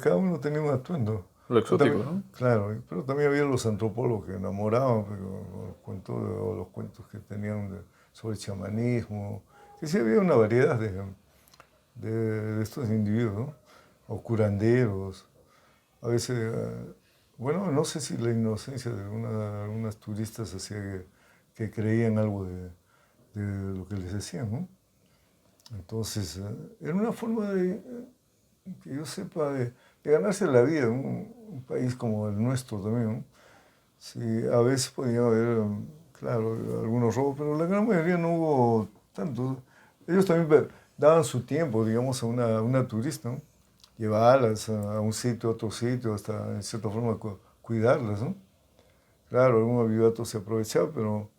cada uno tenía un atuendo. Lo Pero también, exótico, ¿no? claro, pero también había los antropólogos que enamoraban con los cuentos que tenían sobre chamanismo, que sí había una variedad de estos individuos, ¿no? O curanderos, a veces, bueno, no sé si la inocencia de algunas turistas hacía que creían algo de lo que les decían, ¿no? Entonces, era una forma que yo sepa, de ganarse la vida en un país como el nuestro también, ¿no? Sí, a veces podía haber, claro, algunos robos, pero la gran mayoría no hubo tantos. Ellos también daban su tiempo, digamos, a una turista, ¿no? Llevarlas a un sitio, a otro sitio, hasta en cierta forma cuidarlas, ¿no? Claro, algún avivato se aprovechaba, pero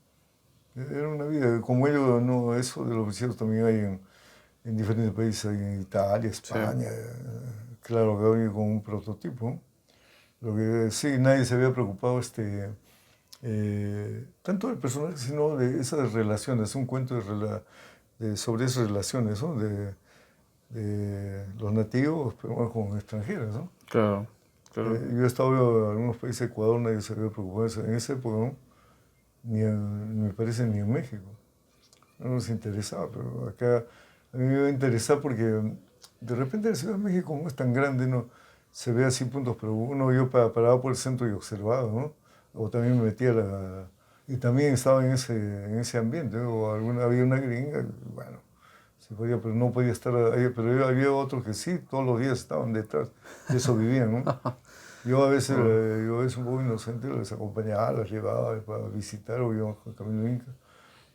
era una vida, como ellos, no, eso de los vecinos también hay en diferentes países, hay en Italia, Sí. España, claro, que hay con un prototipo, ¿no? Lo que sí, nadie se había preocupado tanto del personaje, sino de esas relaciones, un cuento sobre esas relaciones, ¿no? De los nativos peruanos con extranjeros, ¿no? Claro, claro. Yo he estado en algunos países, Ecuador, nadie se había preocupado en esa época, ¿no? Me parece ni en México. No nos interesaba, pero acá a mí me iba a interesar porque de repente la Ciudad de México, como es tan grande, no se ve así puntos, pero yo paraba por el centro y observaba, ¿no? O también me metía y también estaba en ese ambiente, ¿no? O había una gringa, bueno, se podía, pero no podía estar ahí, pero había otros que sí, todos los días estaban detrás, de eso vivían, ¿no? Wow. Yo a veces un poco inocente les acompañaba, los llevaba para visitar, o iba con Camino Inca,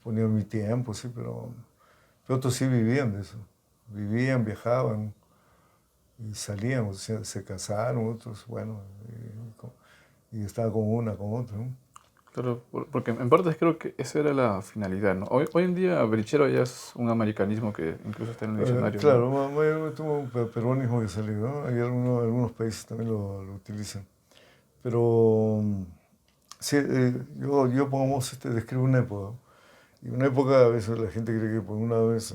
ponía mi tiempo, sí, pero otros sí vivían de eso. Vivían, viajaban y salían, o sea, se casaron, otros, bueno, y estaban con una, con otra, ¿no? Claro, porque en parte creo que esa era la finalidad, ¿no? Hoy en día brichero ya es un americanismo que incluso está en el diccionario, ¿no? Claro, mayormente un peruanismo que salió, ¿no? Hay algunos países también lo utilizan. Pero sí, yo pongamos, describo una época. Y una época a veces la gente cree que por una vez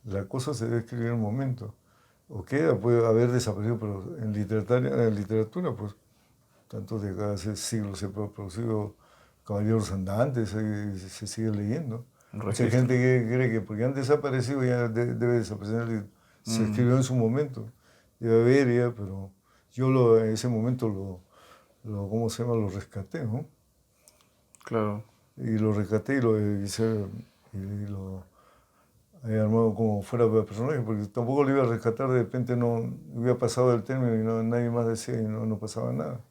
la cosa se debe escribir en el momento. O queda, puede haber desaparecido, pero en literatura pues tanto de acá hace siglos se ha producido Caballeros Andantes, se sigue leyendo. Un Mucha registro. gente que cree que porque han desaparecido ya debe desaparecer. Se Mm, escribió en su momento, debe haber ya, pero yo en ese momento ¿cómo se llama? Lo rescaté, ¿no? claro. Y lo rescaté y lo he armado como fuera de personaje, porque tampoco lo iba a rescatar, de repente no hubiera pasado el término y nadie más decía y no pasaba nada.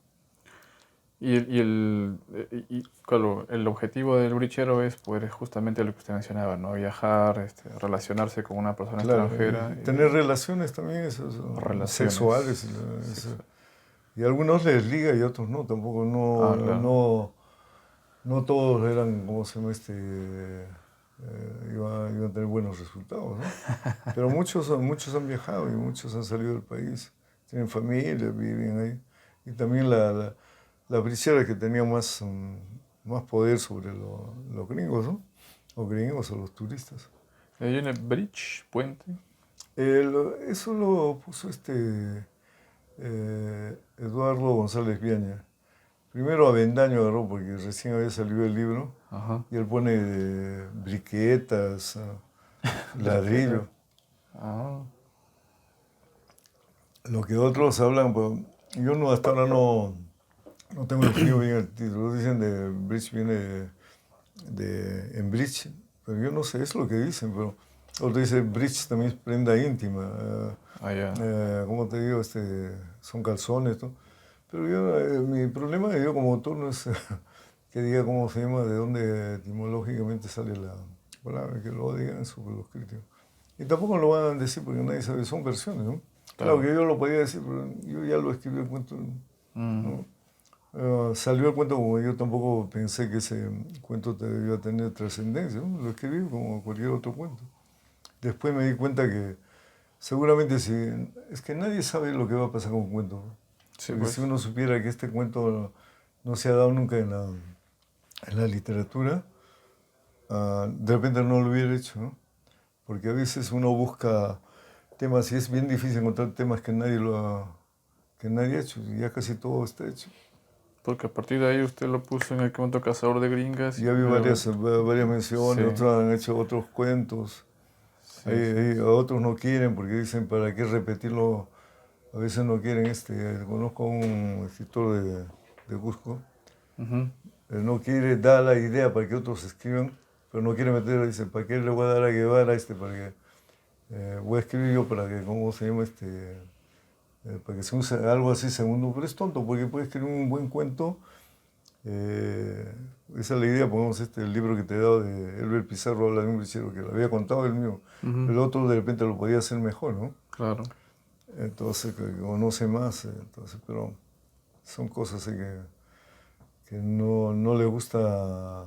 Claro, el objetivo del brichero es poder justamente lo que usted mencionaba, ¿no? Viajar, relacionarse con una persona Claro, extranjera, tener relaciones también relaciones sexuales. Y a algunos les liga y a otros no, tampoco, Ah, claro. no todos eran, ¿cómo se llama iban a tener buenos resultados, ¿no? Pero muchos han viajado y muchos han salido del país, tienen familia, viven ahí. Y también la brichera que tenía más poder sobre los gringos, ¿no? Los gringos o los turistas. Hay un bridge, puente. Eso lo puso Eduardo González Viaña. Primero Avendaño agarró porque recién había salido el libro Ajá. y él pone briquetas, ladrillo. Ah, Lo que otros hablan, pues, yo no, hasta ahora no tengo definido bien el título. Dicen de bridge viene en bridge, pero yo no sé, es lo que dicen, pero otro dice bridge también es prenda íntima. ya. ¿Cómo te digo? Son calzones, ¿no? Pero mi problema yo como autor no es que diga cómo se llama, de dónde etimológicamente sale la palabra, que lo digan sobre los críticos. Y tampoco lo van a decir porque nadie sabe, son versiones, ¿no? Claro Claro. que yo lo podía decir, pero yo ya lo escribí el cuento, Mm, ¿no? Salió el cuento como yo tampoco pensé que ese cuento iba a tener trascendencia, ¿no? Lo escribí como cualquier otro cuento. Después me di cuenta que seguramente si, es que nadie sabe lo que va a pasar con un cuento, ¿no? sí, Porque si pues. uno supiera que este cuento no se ha dado nunca en la literatura, de repente no lo hubiera hecho, ¿no? Porque a veces uno busca temas y es bien difícil encontrar temas que nadie ha hecho, y ya casi todo está hecho. Porque a partir de ahí usted lo puso en el cuento Cazador de Gringas y Ya vi luego... varias Sí, menciones, otros han hecho otros cuentos, sí, sí. a otros no quieren porque dicen para qué repetirlo, a veces no quieren. Conozco a un escritor de Cusco, Ujú. no quiere dar la idea para que otros escriban, pero no quiere meter, dice, ¿para qué le voy a dar a Guevara para que voy a escribir yo para que, ¿cómo se llama para que se use algo así segundo? Pero es tonto porque puede escribir un buen cuento. Esa es la idea, pongamos el libro que te he dado de Elber Pizarro, habla de un brichero que lo había contado el mío, Ujú. el otro de repente lo podía hacer mejor, ¿no? Claro. Entonces, que conoce más, pero son cosas que no le gusta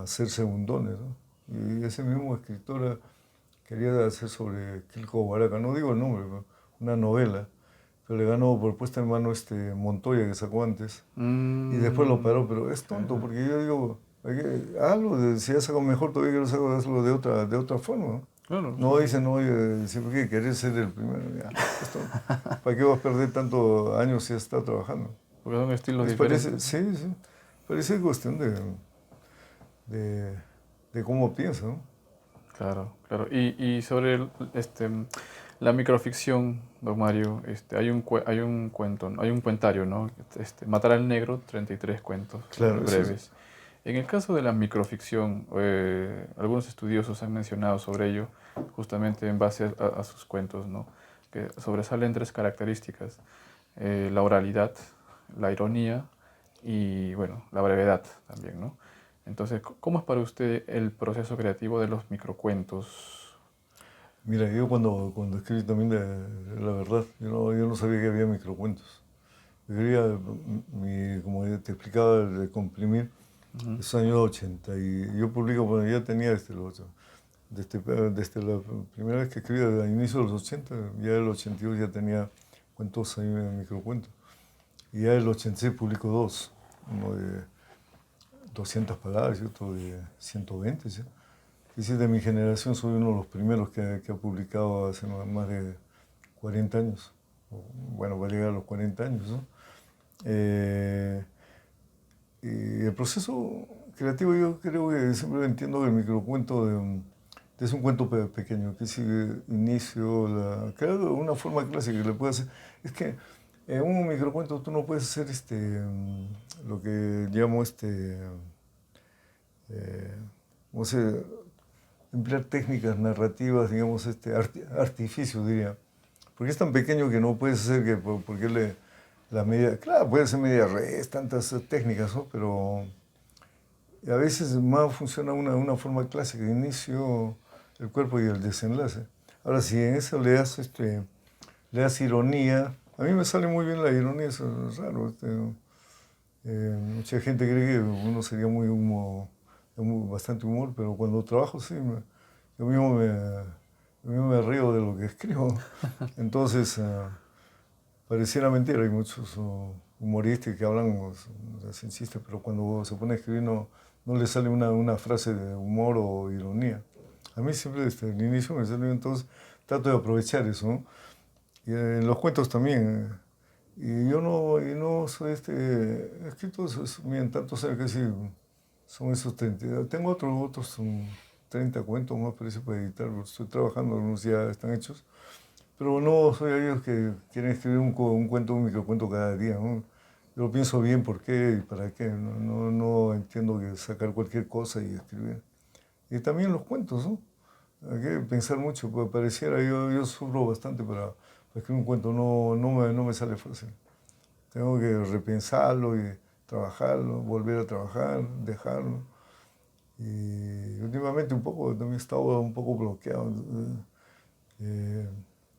hacer segundones, ¿no? Y ese mismo escritor quería hacer sobre Quilco Baraca, no digo el nombre, pero una novela, pero le ganó por puesta en mano Montoya que sacó antes, y después lo paró, pero es tonto, Ajá. porque yo digo, si ya sacó mejor, todavía que lo saco, hazlo de otra forma, ¿no? Claro, No dicen, no, dice, ¿por qué querés ser el primero? Ya, es tonto. ¿Para qué vas a perder tantos años si ya está trabajando? porque son estilos Parece, diferentes, ¿no? sí, sí, parece cuestión de, de cómo piensa, ¿no? Claro, claro. Y sobre la microficción, don Mario, hay un cuento, hay un cuentario, ¿no? Matar al negro, 33 cuentos Claro, eso es. breves. En el caso de la microficción, algunos estudiosos han mencionado sobre ello, justamente en base a sus cuentos, ¿no? Que sobresalen tres características: la oralidad, la ironía y, bueno, la brevedad también, ¿no? Entonces, ¿cómo es para usted el proceso creativo de los microcuentos? Mira, yo cuando escribí también de la verdad, yo no sabía que había microcuentos. Yo quería, como ya te explicaba, de comprimir Ujú. esos años 80. Y yo publico, bueno, ya tenía desde la primera vez que escribí, al inicio de los 80, ya el 82 ya tenía cuentos ahí, microcuentos. Y ya el 86 publico dos, uno de 200 palabras y otro de 120. ¿Sí? Y sí, de mi generación soy uno de los primeros que ha publicado hace más de 40 años. Bueno, va a llegar a los 40 años, ¿no? Y el proceso creativo yo creo que siempre entiendo que el microcuento es un cuento pequeño, que sigue inicio, creo que una forma clásica que le puede hacer. Es que en un microcuento tú no puedes hacer lo que llamo eh, ¿cómo se emplear técnicas narrativas, digamos, artificio, diría. Porque es tan pequeño que no puedes hacer que, porque la media, claro, puede ser media res, tantas técnicas, ¿no? Pero a veces más funciona una forma clásica, el inicio, el cuerpo y el desenlace. Ahora, si en eso le das ironía, a mí me sale muy bien la ironía, eso es raro. Mucha gente cree que uno sería bastante humor, pero cuando trabajo sí, yo mismo me río de lo que escribo. Entonces, pareciera mentira, hay muchos humoristas que hablan, hacen chistes, pero cuando se pone a escribir no le sale una frase de humor o ironía. A mí siempre desde el inicio me sale, entonces trato de aprovechar eso, ¿no? Y en los cuentos también. Y no soy escritos, miren, tantos años que sí, son esos 30. Tengo otros 30 cuentos más, parece, para editar, estoy trabajando, algunos ya están hechos. Pero no soy aquellos que quieren escribir un cuento, un microcuento cada día, ¿no? Yo lo pienso bien por qué y para qué. No entiendo que sacar cualquier cosa y escribir. Y también los cuentos, ¿no? Hay que pensar mucho, pues pareciera, yo sufro bastante para escribir un cuento, no me sale fácil. Tengo que repensarlo y trabajarlo, volver a trabajar, dejarlo. Y últimamente también he estado un poco bloqueado. Eh,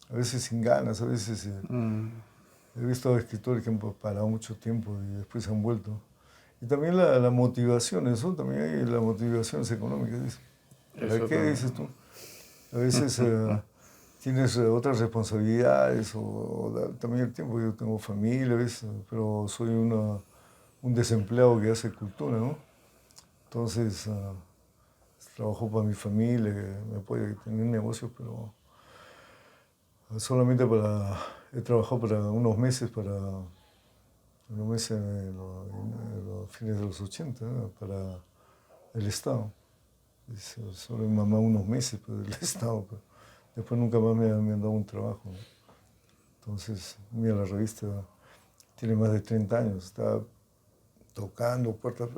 a veces sin ganas, a veces he visto escritores que han parado mucho tiempo y después se han vuelto. Y también la motivación, eso también hay las motivaciones económicas. Dice. ¿Para qué dices tú? A veces tienes otras responsabilidades también el tiempo. Yo tengo familia, ¿ves? Pero soy un desempleado que hace cultura, ¿no? Entonces, trabajo para mi familia, que me apoya, que tiene negocios, pero solamente he trabajado para unos meses en los fines de los 80, ¿no? Para el Estado. Solo mi mamá unos meses pero del Estado, pero después nunca más me han dado un trabajo, ¿no? Entonces, mira, la revista tiene más de 30 años, está tocando puertas,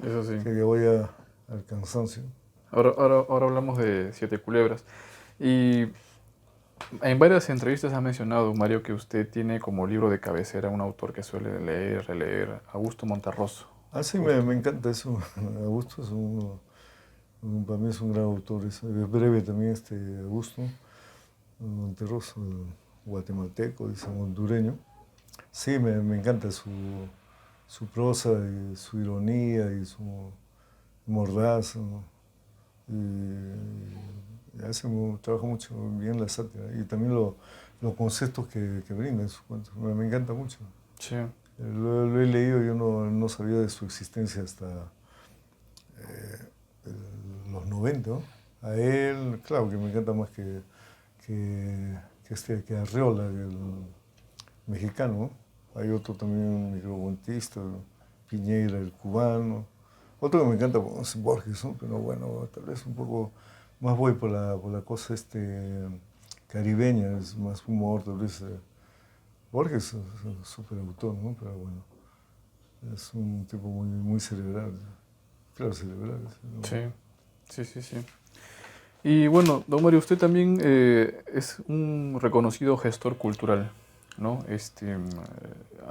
Eso sí. que voy al cansancio. Ahora hablamos de Siete Culebras. Y en varias entrevistas ha mencionado, Mario, que usted tiene como libro de cabecera un autor que suele leer, releer, Augusto Monterroso. Ah, sí, Justo. me encanta eso. Augusto para mí es un gran autor. Es breve también Augusto Monterroso, guatemalteco, dice hondureño. Sí, me encanta su prosa y su ironía y su mordaz, ¿no? Y trabaja mucho bien la sátira y también los conceptos que brinda en sus cuentos. Me encanta mucho. Sí. Lo he leído, yo no sabía de su existencia hasta los 90, ¿no? A él, claro que me encanta más que Arreola, el mexicano, ¿no? Hay otro también, un microcuentista, Piñeira, el cubano. Otro que me encanta es Borges, ¿no? Pero bueno, tal vez un poco más voy por la cosa caribeña, es más humor, tal vez. Borges es un súper autor, ¿no? Pero bueno, es un tipo muy cerebral. Claro, cerebral. ¿No? Sí. Y bueno, don Mario, usted también es un reconocido gestor cultural, ¿no?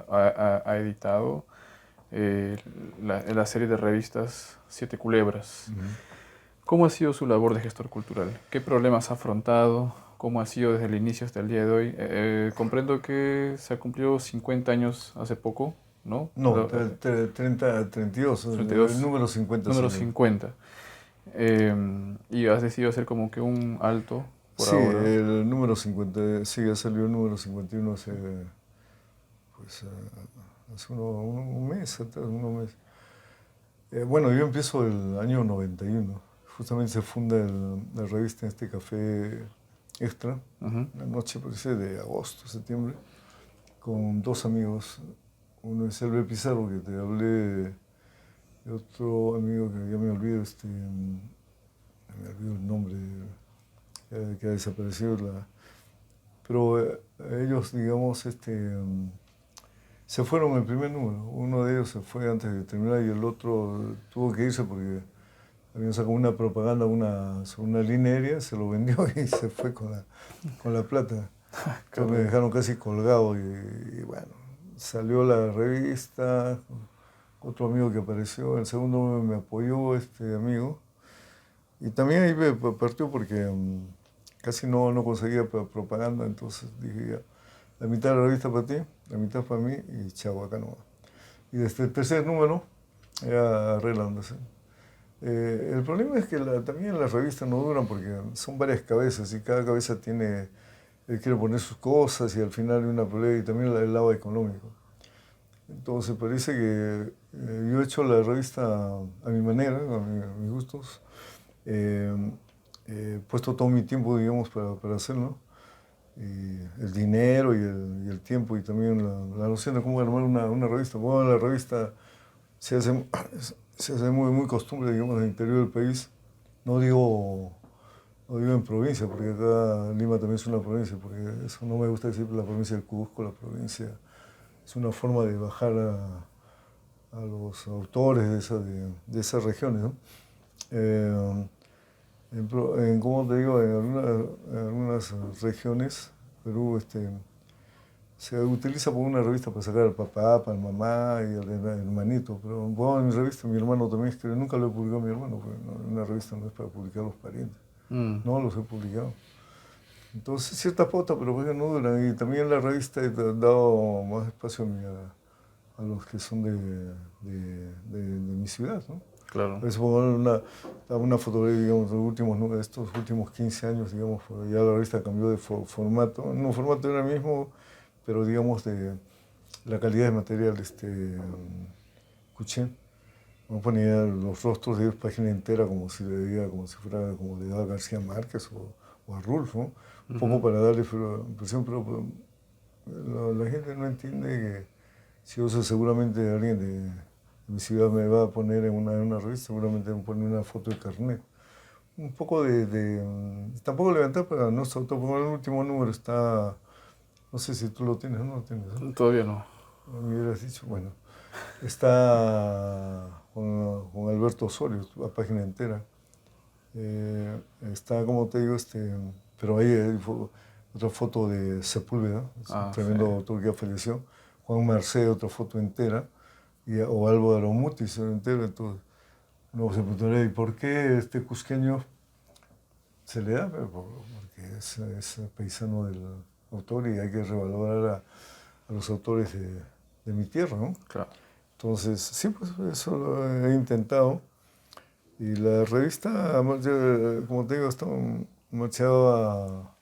Ha editado la serie de revistas Siete Culebras. ¿Cómo ha sido su labor de gestor cultural? ¿Qué problemas ha afrontado? ¿Cómo ha sido desde el inicio hasta el día de hoy? Comprendo que se ha cumplido 50 años hace poco, ¿no? No, 32, 32, el número 50 número salió. 50. Y has decidido hacer como que un alto por Sí, ahora. el número 50, sí, ya salió el número 51 pues, hace un mes, atrás, unos meses. Bueno, yo empiezo el año 91. Justamente se funda la revista en este café Extra, la noche, parece, de agosto, septiembre, con dos amigos. Uno es Elber Pizarro, que te hablé, y otro amigo que ya me olvido, me olvido el nombre, que ha desaparecido. Pero ellos, digamos, se fueron el primer número. Uno de ellos se fue antes de terminar y el otro tuvo que irse porque habían sacado una propaganda sobre una línea aérea, se lo vendió y se fue con la plata. Entonces me dejaron casi colgado y bueno, salió la revista, otro amigo que apareció, el segundo me apoyó este amigo. Y también ahí me partió porque casi no conseguía propaganda, entonces dije ya, la mitad de la revista para ti, la mitad para mí y chao, acá nomás. Y desde el tercer número ya arreglándose. El problema es que también las revistas no duran porque son varias cabezas y cada cabeza tiene, él quiere poner sus cosas y al final hay una pelea y también el lado económico. Entonces parece que yo he hecho la revista a mi manera, a mis gustos. He puesto todo mi tiempo, digamos, para hacerlo. Y el dinero y el tiempo y también la noción de cómo armar una revista. Bueno, la revista se hace, se hace muy costumbre, digamos, en el interior del país. No digo, no digo en provincia, porque acá Lima también es una provincia, porque eso no me gusta decir la provincia del Cusco, la provincia. Es una forma de bajar a los autores de esas regiones, ¿no? Como te digo, en algunas regiones, Perú se utiliza por una revista para sacar al papá, para el mamá y al hermanito. Pero bueno, en mi revista mi hermano también escribe, nunca lo he publicado mi hermano, porque una revista no es para publicar los parientes. No los he publicado. Entonces, ciertas pautas, pero pues no duran. Y también en la revista he dado más espacio a los que son de mi ciudad, ¿no? Claro. Es una fotografía, digamos, de estos últimos 15 años, digamos, ya la revista cambió de formato. No, formato era el mismo, pero digamos de la calidad de material, escuché. No ponía los rostros de página entera como si le diga, como si fuera como le daba García Márquez o a Rulfo, un poco para darle impresión, pero la gente no entiende que si yo sé seguramente alguien de mi ciudad me va a poner en una revista, seguramente me pone una foto de carnet. Un poco tampoco levantar para nuestro autor, porque el último número está, no sé si tú lo tienes o no lo tienes, ¿no? Todavía no. Me hubieras dicho, bueno, está con Alberto Osorio, la página entera. Está, como te digo, pero ahí hay otra foto de Sepúlveda, es un tremendo Sí. autor que ya falleció. Juan Marcé, otra foto entera, o Álvaro Mutis entero. Entonces, uno se preguntaría, ¿y por qué este cusqueño se le da? Porque es paisano del autor y hay que revalorar a los autores de mi tierra, ¿no? Claro. Entonces, sí, pues eso lo he intentado. Y la revista, como te digo, marchaba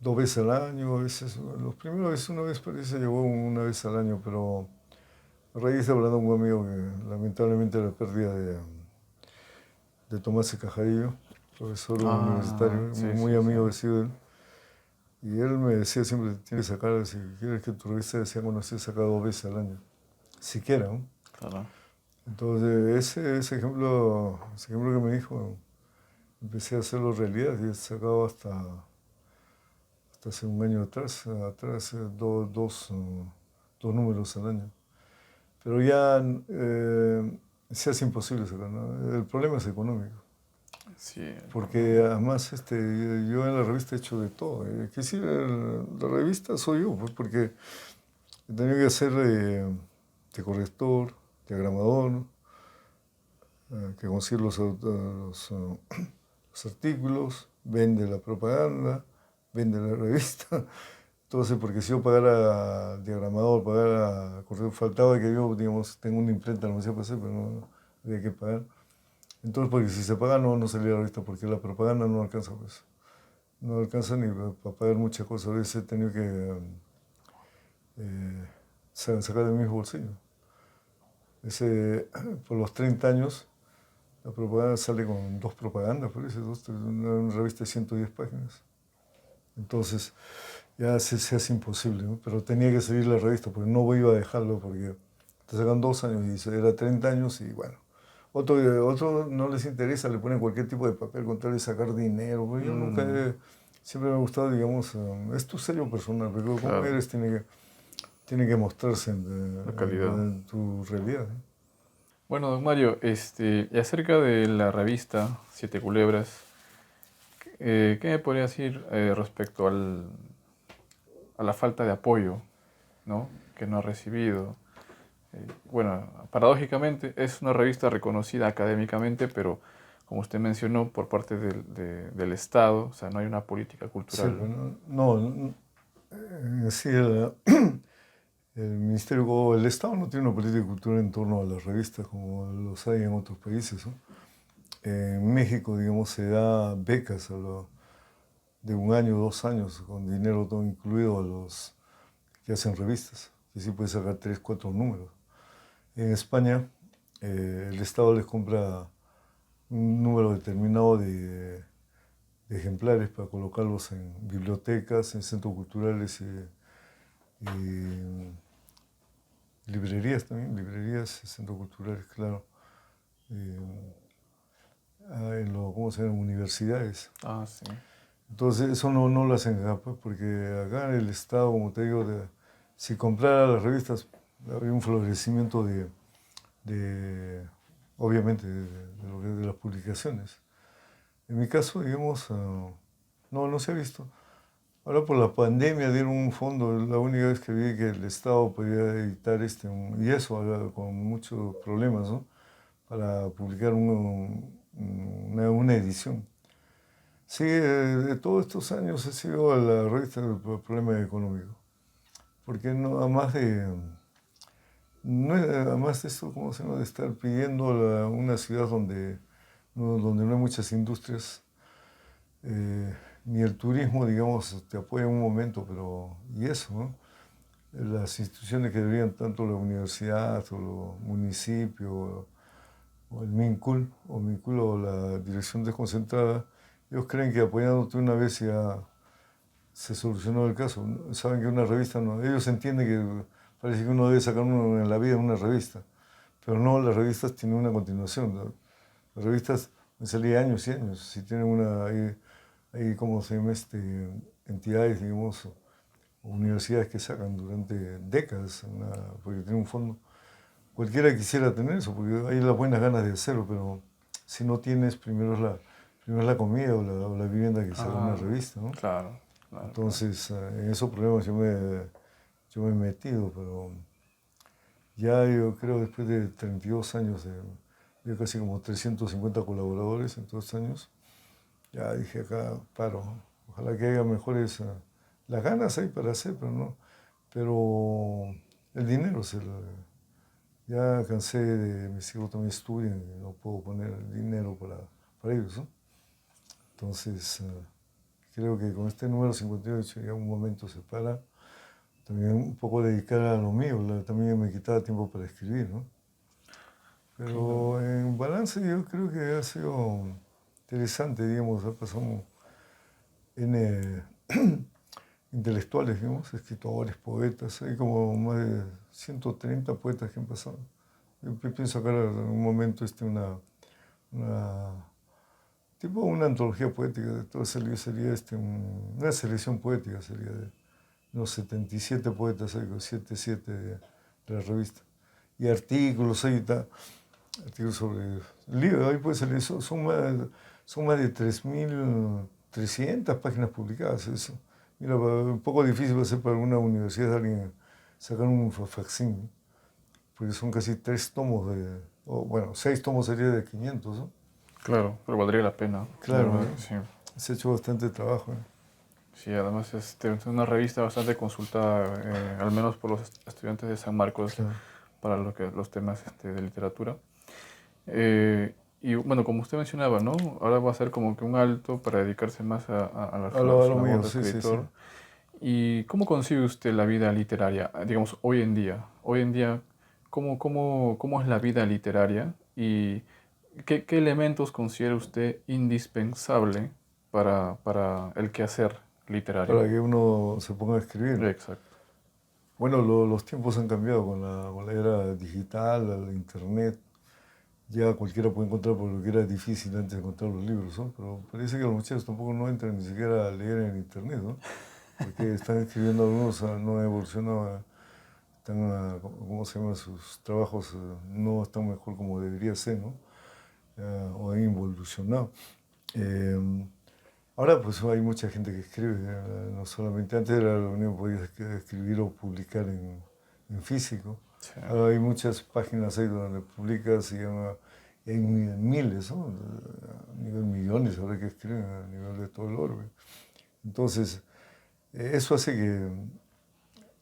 2 veces al año, a veces, los primeros veces, una vez parece, llegó una vez al año, pero a raíz de hablando con un amigo que lamentablemente la pérdida de Tomás Cajarillo, profesor universitario, Sí, muy sí, sí. amigo de él, y él me decía siempre, tienes que sacar, si quieres que tu revista sea conocida, saca 2 veces al año, siquiera, ¿no? Claro. Entonces, ese ejemplo que me dijo, empecé a hacerlo realidad y he sacado hasta hace un año atrás, dos números al año. Pero ya se hace imposible sacar, ¿no? El problema es económico. Sí. Porque además yo en la revista he hecho de todo. Que sí, la revista soy yo, pues, porque he tenido que hacer de corrector, diagramador, que consigue los artículos, vende la propaganda, vende la revista. Entonces, porque si yo pagara al diagramador, pagara correo, faltaba que yo, digamos, tengo una imprenta, no sé qué hacer, pero no había que pagar. Entonces, porque si se paga, no salía la revista, porque la propaganda no alcanza, pues. No alcanza ni para pagar muchas cosas. A veces he tenido que sacar de mis bolsillos. Por los 30 años, la propaganda sale con 2 propagandas, parece, una revista de 110 páginas. Entonces, ya se hace imposible, ¿no? Pero tenía que seguir la revista, porque no iba a dejarlo, porque te sacan 2 años y era 30 años y bueno. Otro no les interesa, le ponen cualquier tipo de papel con tal de sacar dinero. Pero yo nunca siempre me ha gustado, digamos, es tu sello personal, pero como Claro. eres tiene que mostrarse La calidad. en tu realidad, ¿no? Bueno, don Mario, y acerca de la revista Siete Culebras, ¿qué me podría decir respecto a la falta de apoyo ¿no? Que no ha recibido. Bueno, paradójicamente es una revista reconocida académicamente, pero como usted mencionó, por parte del Estado, o sea, no hay una política Sí, cultural, ¿no? bueno, no, sí, el Ministerio o el Estado no tiene una política de cultura en torno a las revistas como los hay en otros países, ¿no? En México, digamos, se da becas de 1 año, 2 años, con dinero todo incluido a los que hacen revistas, que sí puede sacar 3, 4 números. En España, el Estado les compra un número determinado de ejemplares para colocarlos en bibliotecas, en centros culturales y librerías también, librerías, centros culturales, claro. ¿Cómo se llama? Universidades. Ah, sí. Entonces eso no lo hacen acá, pues, porque acá el Estado, como te digo, si comprara las revistas, habría un florecimiento obviamente, de las publicaciones. En mi caso, digamos, no se ha visto. Ahora por la pandemia dieron un fondo, la única vez que vi que el Estado podía editar y eso ahora con muchos problemas, ¿no? Para publicar una edición. Sí, de todos estos años ha sido la revista el problema económico, porque no, además de esto, ¿cómo se llama? De estar pidiendo una ciudad donde no hay muchas industrias, ni el turismo, digamos, te apoya en un momento, pero y eso, ¿no? Las instituciones que deberían, tanto la universidad o los municipios o el MINCUL o la dirección desconcentrada, ellos creen que apoyándote una vez ya se solucionó el caso. Saben que una revista no, ellos entienden que parece que uno debe sacar uno en la vida una revista, pero no, las revistas tienen una continuación, ¿no? Las revistas me salían años y años, si tienen hay ¿cómo se llama? Entidades, digamos, o universidades que sacan durante décadas, porque tienen un fondo. Cualquiera quisiera tener eso, porque hay las buenas ganas de hacerlo, pero si no tienes, primero es la comida o la vivienda que saca una Ah, revista, ¿no? claro, claro, claro. Entonces, en esos problemas yo me he metido, pero ya yo creo después de 32 años, de casi como 350 colaboradores en todos estos años, ya dije acá paro. Ojalá que haya mejores, las ganas hay para hacer, pero el dinero ya cansé de mis hijos también estudian y no puedo poner dinero para ellos, ¿no? Entonces, creo que con este número 58 ya un momento se para. También un poco dedicar a lo mío, también me quitaba tiempo para escribir, ¿no? Claro. Pero en balance yo creo que ha sido interesante, digamos, ha pasado en intelectuales, digamos, escritores, poetas, hay como más de 130 poetas que han pasado. Yo pienso sacar en un momento una tipo una antología poética, de todo sería una selección poética, sería de los 77 poetas, hay 77 de la revista. Y artículos, ahí está, artículos sobre libros, ahí puede salir, son más de 3.300 páginas publicadas, eso. Mira, un poco difícil va a ser para alguna universidad alguien sacar un facsímil, porque son casi 3 tomos o bueno, 6 tomos sería de 500, ¿no? Claro, pero valdría la pena, de Claro, verdad ¿no? que sí. Se ha hecho bastante trabajo, ¿eh? Sí, además es una revista bastante consultada, al menos por los estudiantes de San Marcos, Claro. para los temas de literatura. Y bueno, como usted mencionaba, ¿no? Ahora va a ser como que un alto para dedicarse más A lo, a a su lo labor mío, de sí, sí, sí. escritor. ¿Y cómo concibe usted la vida literaria, digamos, hoy en día? Hoy en día, ¿cómo es la vida literaria? ¿Y qué elementos considera usted indispensable para el quehacer literario? Para que uno se ponga a escribir. Exacto. Bueno, los tiempos han cambiado con la era digital, el internet. Ya cualquiera puede encontrar, por lo que era difícil antes encontrar los libros, ¿no? Pero parece que los muchachos tampoco no entran ni siquiera a leer en internet, ¿no? Porque están escribiendo algunos, no han evolucionado, ¿cómo se llama? Sus trabajos no están mejor como debería ser, ¿no? O han involucionado. Eh, Ahora pues hay mucha gente que escribe, no solamente antes era lo único que podías escribir o publicar en físico. Sí. Ahora hay muchas páginas ahí donde publicas y hay miles, ¿no? A nivel millones ahora que escriben a nivel de todo el orbe. Entonces, eso hace que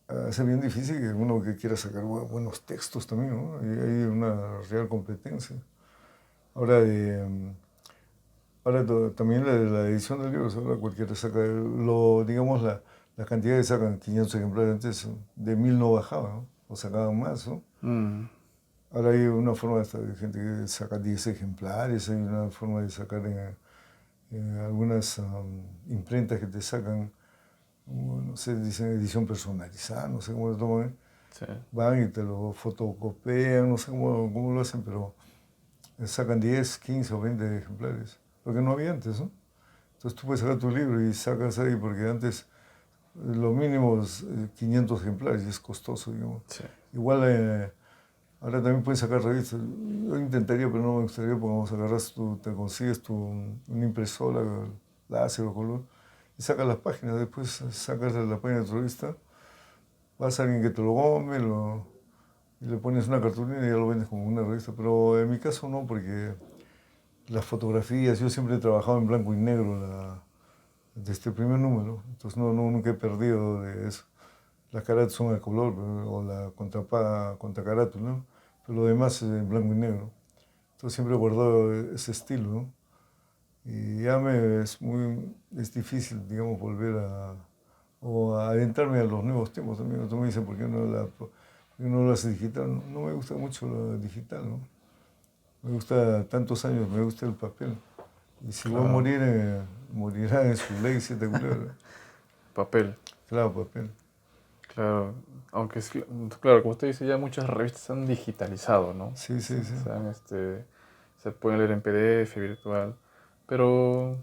hace bien difícil que uno que quiera sacar buenos textos también, ¿no? Y hay una real competencia. Ahora, también la edición de libros, ahora cualquiera saca, digamos, la cantidad que sacan, 500 ejemplares antes, de 1000 no bajaba, ¿no? O sacaban más, ¿no? Mm, Ahora hay una forma de gente que saca 10 ejemplares, hay una forma de sacar en algunas imprentas que te sacan, no sé, dicen edición personalizada, no sé cómo lo toman, ¿eh? sí. Van y te lo fotocopian, no sé cómo lo hacen, pero sacan 10, 15 o 20 ejemplares, lo que no había antes, ¿no? Entonces tú puedes sacar tu libro y sacas ahí, porque antes lo mínimo es 500 ejemplares y es costoso, digamos. Sí. Igual ahora también puedes sacar revistas. Yo intentaría, pero no me gustaría, porque vamos, te consigues una impresora, láser o color, y sacas las páginas, después sacas la página de tu revista, vas a alguien que te lo come, y le pones una cartulina y ya lo vendes como una revista. Pero en mi caso no, porque las fotografías, yo siempre he trabajado en blanco y negro desde el primer número, entonces nunca he perdido de eso. Las carátulas son a color, o la contracarátula, ¿no? Pero lo demás es en blanco y negro. Entonces siempre he guardado ese estilo, ¿no? Y ya es difícil, digamos, o a adentrarme a los nuevos tiempos también. Otros me dicen, ¿por qué no lo haces digital? No, no me gusta mucho lo digital, ¿no? Me gusta tantos años, me gusta el papel. Y si voy a Claro. morir, morirá en su ley, siete culebras. Papel. Claro, papel. Claro. Aunque es, claro, como usted dice, ya muchas revistas se han digitalizado, ¿no? Sí, sí, sí. Se pueden leer en PDF virtual. Pero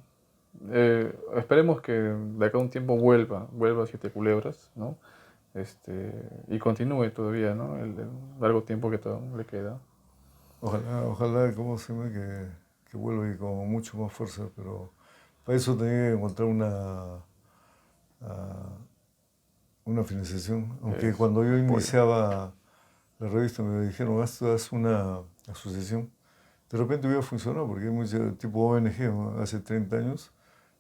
esperemos que de acá a un tiempo vuelva Siete Culebras, ¿no? Y continúe todavía, ¿no? El largo tiempo que todavía le queda. Ojalá, ¿cómo se llama? Que vuelva y con mucho más fuerza, pero para eso tenía que encontrar ah, una financiación. Aunque Eso, cuando yo apoyo. iniciaba la revista me dijeron, haz una asociación. De repente hubiera funcionado, porque hay mucho tipo ONG, ¿no? Hace 30 años.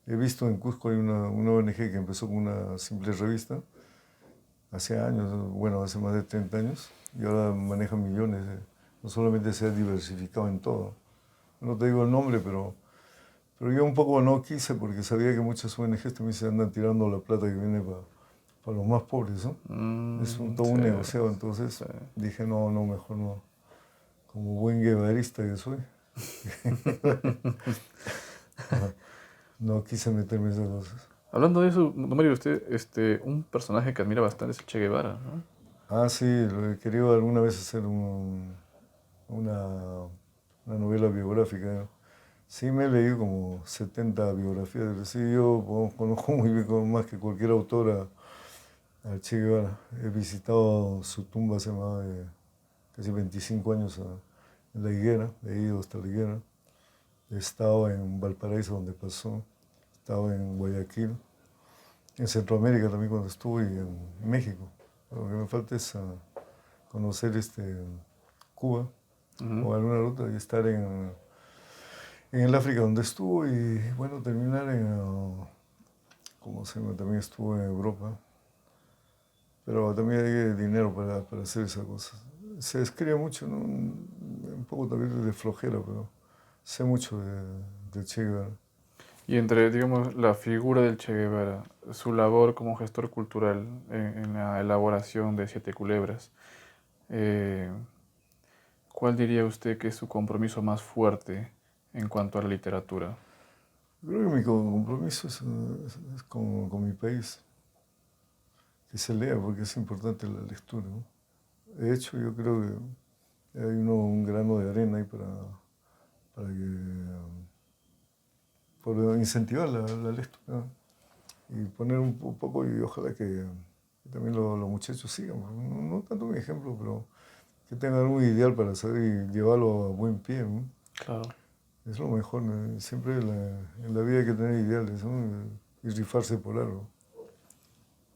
He visto en Cusco hay una ONG que empezó con una simple revista, hace años, bueno, hace más de 30 años, y ahora maneja millones. No solamente se ha diversificado en todo. No te digo el nombre, pero yo un poco no quise, porque sabía que muchas ONGs también se andan tirando la plata que viene para los más pobres, ¿no? Es todo Sí, un negociado, entonces sí. dije, no, no, mejor no. Como buen guevarista que soy, no quise meterme en esas cosas. Hablando de eso, don Mario, usted, un personaje que admira bastante es el Che Guevara, ¿no? Ah, sí, lo he querido alguna vez hacer una, una novela biográfica. Sí, me he leído como 70 biografías. Sí, yo conozco muy bien, más que cualquier autora, al Che Guevara. He visitado su tumba hace más de casi 25 años en La Higuera, he ido hasta La Higuera. He estado en Valparaíso, donde pasó. He estado en Guayaquil, en Centroamérica también cuando estuve, y en México. Lo que me falta es conocer Cuba Ujú. o alguna ruta y estar en el África donde estuvo, y bueno, terminar ¿cómo se llama? También estuvo en Europa, pero también hay dinero para hacer esas cosas. Se escribe mucho, ¿no? Un poco también de flojera, pero sé mucho de Che Guevara. Y entre, digamos, la figura del Che Guevara, su labor como gestor cultural en la elaboración de Siete Culebras, eh, ¿cuál diría usted que es su compromiso más fuerte en cuanto a la literatura? Creo que mi compromiso es con mi país, que se lea, porque es importante la lectura, ¿no? De hecho, yo creo que hay un grano de arena ahí para por incentivar la lectura y poner un poco, y ojalá que también los muchachos sigan, no tanto un ejemplo, pero que tengan un ideal para saber y llevarlo a buen pie, ¿no? Claro. Es lo mejor, ¿no? Siempre en la vida hay que tener ideales, ¿no? Y rifarse por algo.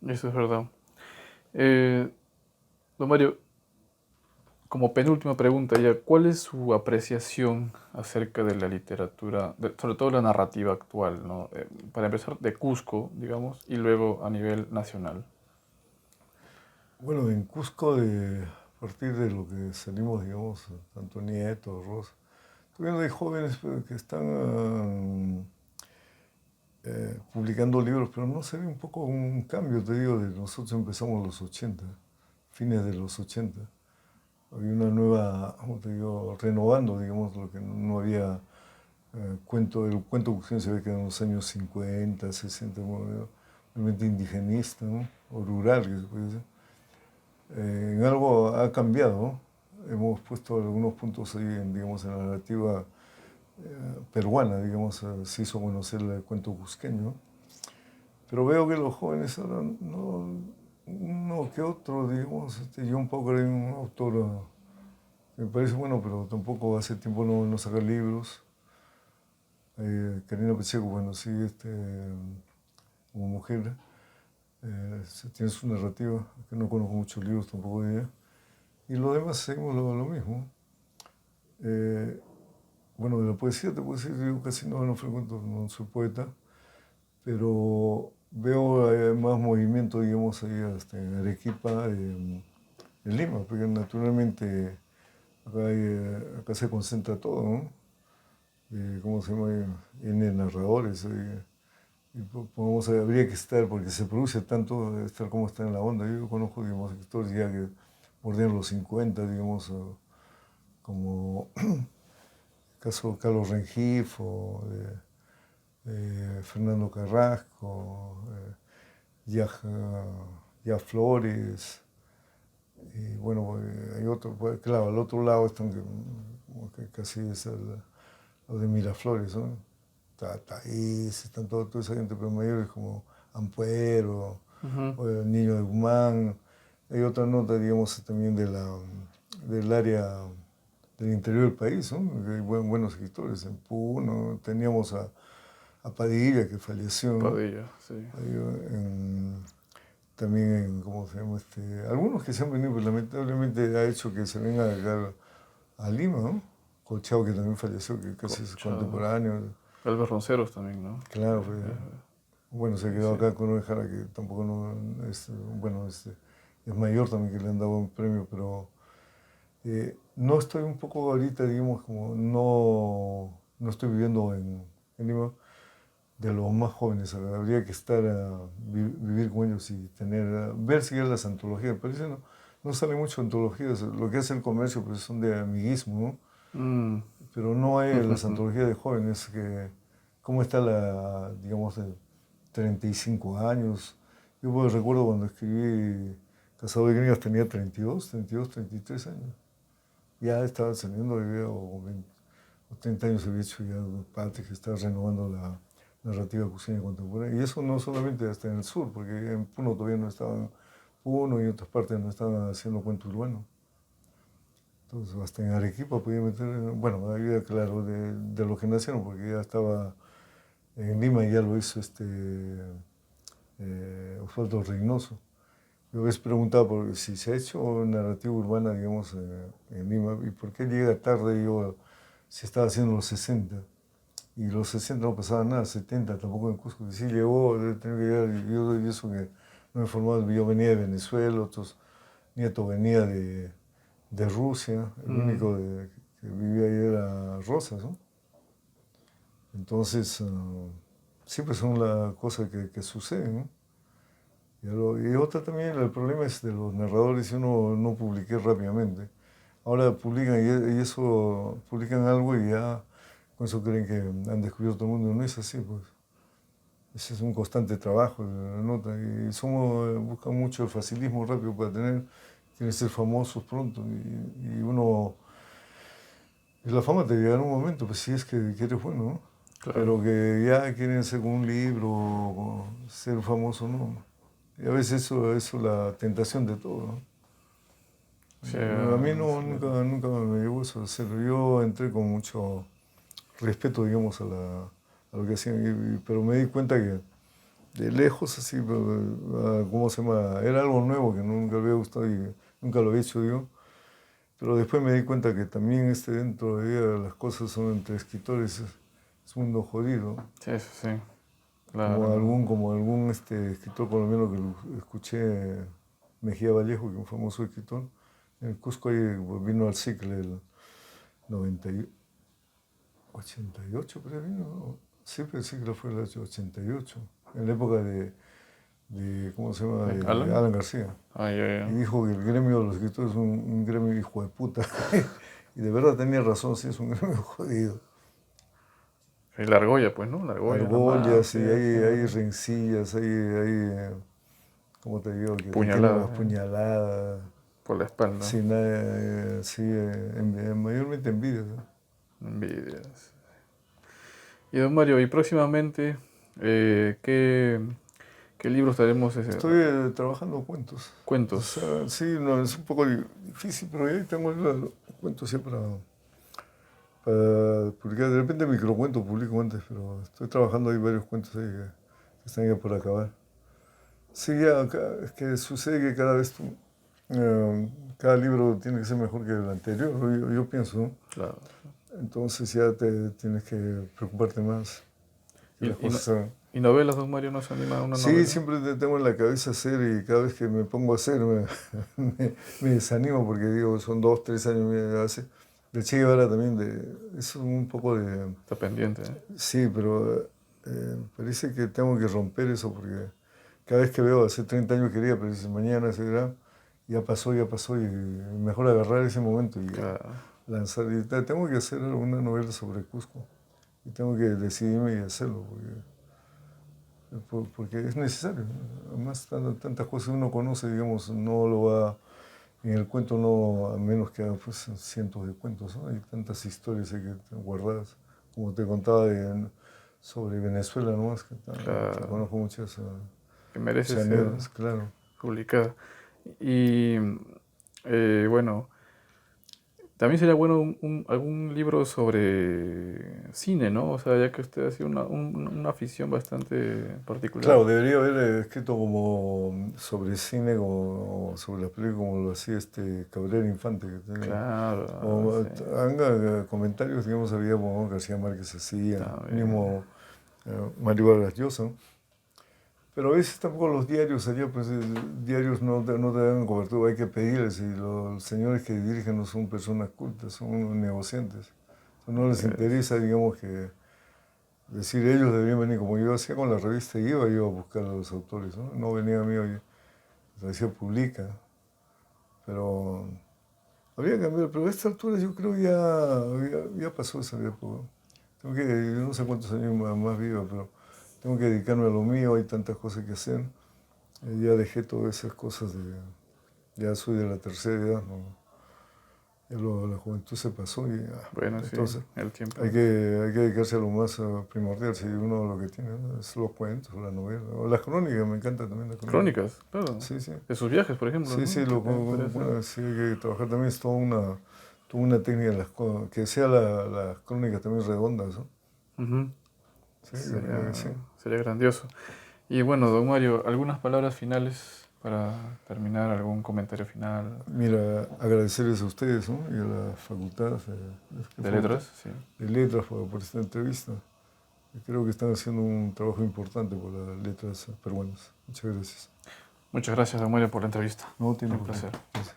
Eso es verdad. Eh, Don Mario, como penúltima pregunta ya, ¿cuál es su apreciación acerca de la literatura, sobre todo la narrativa actual, ¿no? Para empezar, de Cusco, digamos, y luego a nivel nacional. Bueno, en Cusco, a partir de lo que salimos, digamos, tanto Nieto, Rosa, todavía hay jóvenes pero que están publicando libros, pero no se ve un poco un cambio, te digo, de nosotros empezamos los 80, fines de los 80. Había una nueva, como te digo, renovando, digamos, lo que no había el cuento cusqueño se ve que en los años 50, 60, realmente indigenista, ¿no? O rural, que se puede decir. En algo ha cambiado, ¿no? Hemos puesto algunos puntos ahí, digamos, en la narrativa peruana, digamos, se hizo conocer el cuento cusqueño. Pero veo que los jóvenes ahora no, uno que otro, digamos, yo un poco era un autor que me parece bueno, pero tampoco hace tiempo no saca libros. Karina Pacheco, bueno, sí, como mujer, tiene su narrativa, que no conozco muchos libros tampoco de ella. Y los demás seguimos lo mismo. Eh, bueno, de la poesía te puedo decir, yo casi no frecuento, no soy poeta, pero veo más movimiento, digamos, ahí hasta en Arequipa, en Lima, porque naturalmente acá se concentra todo, ¿no? ¿Cómo se llama? N narradores. Y habría que estar, porque se produce tanto, estar como está en la onda. Yo conozco, digamos, escritores ya que bordean los 50, digamos, como el caso de Carlos Rengifo, o de Fernando Carrasco, Ya Flores, y bueno, hay otro, pues, claro, al otro lado están que casi es los de Miraflores, ¿no? Taís, están toda esa gente, pero mayores como Ampuero, Ujú. o el Niño de Guzmán. Hay otra nota, digamos, también del área del interior del país, ¿no? Hay buenos escritores. En Puno teníamos a Padilla, que falleció, ¿no? Padilla, sí. También ¿cómo se llama? Algunos que se han venido, pues lamentablemente ha hecho que se vengan acá a Lima, ¿no? Colchado, que también falleció, que casi es Colchado. contemporáneo. Albert Ronceros también, ¿no? Claro, bueno, se quedó Sí. acá con Jara, que tampoco bueno, es mayor también, que le han dado un premio, pero no estoy un poco ahorita, digamos, como no estoy viviendo en Lima, de los más jóvenes. Habría que estar vivir con ellos y ver si hay las antologías. Parece no sale mucho antologías. Lo que hace el comercio pues son de amiguismo, ¿no? Mm. Pero no hay las antologías de jóvenes que, ¿cómo está digamos, de 35 años? Yo pues, recuerdo cuando escribí Casado de Gringas tenía 33 años. Ya estaba saliendo, o 20, o 30 años había hecho ya parte que estaba renovando la narrativa cusqueña contemporánea. Y eso no solamente hasta en el sur, porque en Puno todavía no estaban, Puno y en otras partes no estaban haciendo cuento urbano. Entonces, hasta en Arequipa podía meter, bueno, había, claro, de lo que nacieron, porque ya estaba en Lima, ya lo hizo Osvaldo Reynoso. Yo había preguntado por si se ha hecho narrativa urbana, digamos, en Lima, y por qué llega tarde, yo, si estaba haciendo los 60. Y los 60 no pasaba nada, 70 tampoco en Cusco. Y sí llegó, debe tener que llegar, y eso que no me informaba, yo venía de Venezuela, otros nietos venía de Rusia, el Mm. único que vivía ahí era Rosas, ¿no? Entonces, siempre son las cosas que suceden, ¿no? Y otra también, el problema es de los narradores, si uno no publique rápidamente. Ahora publican y eso, publican algo y ya con eso creen que han descubierto el mundo. No es así, pues. Ese es un constante trabajo, la nota. Y buscan mucho el facilismo rápido para quieren ser famosos pronto. Y uno, y la fama te llega en un momento, pues si es que eres bueno, ¿no? Claro. Pero que ya quieren ser con un libro, o ser famoso, ¿no? Y a veces eso es la tentación de todo, ¿no? Sí, A mí sí, nunca me llevó eso a hacerlo. Yo entré con mucho respeto, digamos, a lo que hacían. Pero me di cuenta que de lejos, así, ¿cómo se llama? Era algo nuevo que nunca había gustado y nunca lo había hecho yo. Pero después me di cuenta que también dentro de ella las cosas son entre escritores, es un mundo jodido. Sí, eso sí. Claro, Como algún escritor colombiano que lo escuché, Mejía Vallejo, que es un famoso escritor, en el Cusco ahí vino al ciclo el 88, creo, ¿no? Sí, pero el ciclo fue el 88, en la época ¿cómo se llama?, de ¿Alan? Alan García. Y Ay. dijo que el gremio de los escritores es un gremio hijo de puta. Y de verdad tenía razón, sí, es un gremio jodido. Y la argolla, pues, ¿no? La argolla, la Argollas y mafia, hay rencillas, ¿cómo te digo? Que te tiran las puñaladas, puñaladas, por la espalda. sin nada, mayormente envidia, ¿no? Envidias. Y don Mario, y próximamente, ¿qué libros estaremos? Estoy trabajando cuentos. O Cuentos. sea, sí, no, es un poco difícil, pero ahí tengo los cuentos ya para publicar. De repente microcuentos publico antes, pero estoy trabajando ahí varios cuentos ahí que están ya por acabar. Sí, es que sucede que cada libro tiene que ser mejor que el anterior, yo pienso, ¿no? Claro. Entonces ya te tienes que preocuparte más. ¿Y novelas, don Mario, no se anima a una Sí, novela? siempre te tengo en la cabeza hacer y cada vez que me pongo a hacer me desanimo porque digo, son 2, 3 años hace. De Che Guevara también, es un poco de... Está pendiente, ¿eh? Sí, pero parece que tengo que romper eso porque cada vez que veo, hace 30 años quería, pero dice, mañana se verá, ya pasó y mejor agarrar ese momento y Claro. lanzar. Y tengo que hacer una novela sobre Cusco y tengo que decidirme y hacerlo porque es necesario, ¿no? Además, tantas cosas uno conoce, digamos, no lo va, en el cuento no, a menos que haga pues, cientos de cuentos, ¿no? Hay tantas historias ahí que guardadas, como te contaba sobre Venezuela, ¿no? Es que Claro. conozco muchas Que merece ser anécdotas, claro. publicada. Y bueno, también sería bueno algún libro sobre cine, ¿no? O sea, ya que usted ha sido una afición bastante particular. Claro, debería haber escrito como sobre cine, o sobre las películas, como lo hacía Cabrera Infante. Claro, O sí. haga comentarios, digamos, había como García Márquez hacía, También. mismo Mario Vargas Llosa, ¿no? Pero a veces tampoco los diarios allá, pues diarios no te dan cobertura, hay que pedirles y los señores que dirigen no son personas cultas, son unos negociantes. No les interesa, digamos, que decir ellos deberían venir, como yo hacía con la revista, iba yo a buscar a los autores, ¿no? No venía a mí, oye, la decía publica, pero habría que cambiar, pero a esta altura yo creo ya pasó esa época. Yo no sé cuántos años más vivo, pero tengo que dedicarme a lo mío, hay tantas cosas que hacer. Ya dejé todas esas cosas ya soy de la tercera edad, ¿no? Ya la juventud se pasó y Bueno, sí, entonces el tiempo. hay que dedicarse a lo más primordial. Si uno lo que tiene, ¿no?, es los cuentos, la novela, o las crónicas, me encanta también la crónica. Crónicas, claro. Sí, sí. De sus viajes, por ejemplo, Sí, ¿no? sí, bueno, sí hay que trabajar también, es toda una técnica, que sea las crónicas también redondas, ¿no? Ujú. Sí, yo creo que sí. Sería grandioso. Y bueno, don Mario, algunas palabras finales para terminar, algún comentario final. Mira, agradecerles a ustedes, ¿no?, y a la facultad ¿De letras? Sí. de letras por esta entrevista. Creo que están haciendo un trabajo importante por las letras peruanas. Muchas gracias. Muchas gracias, don Mario, por la entrevista. No tiene Un por qué. placer. Gracias.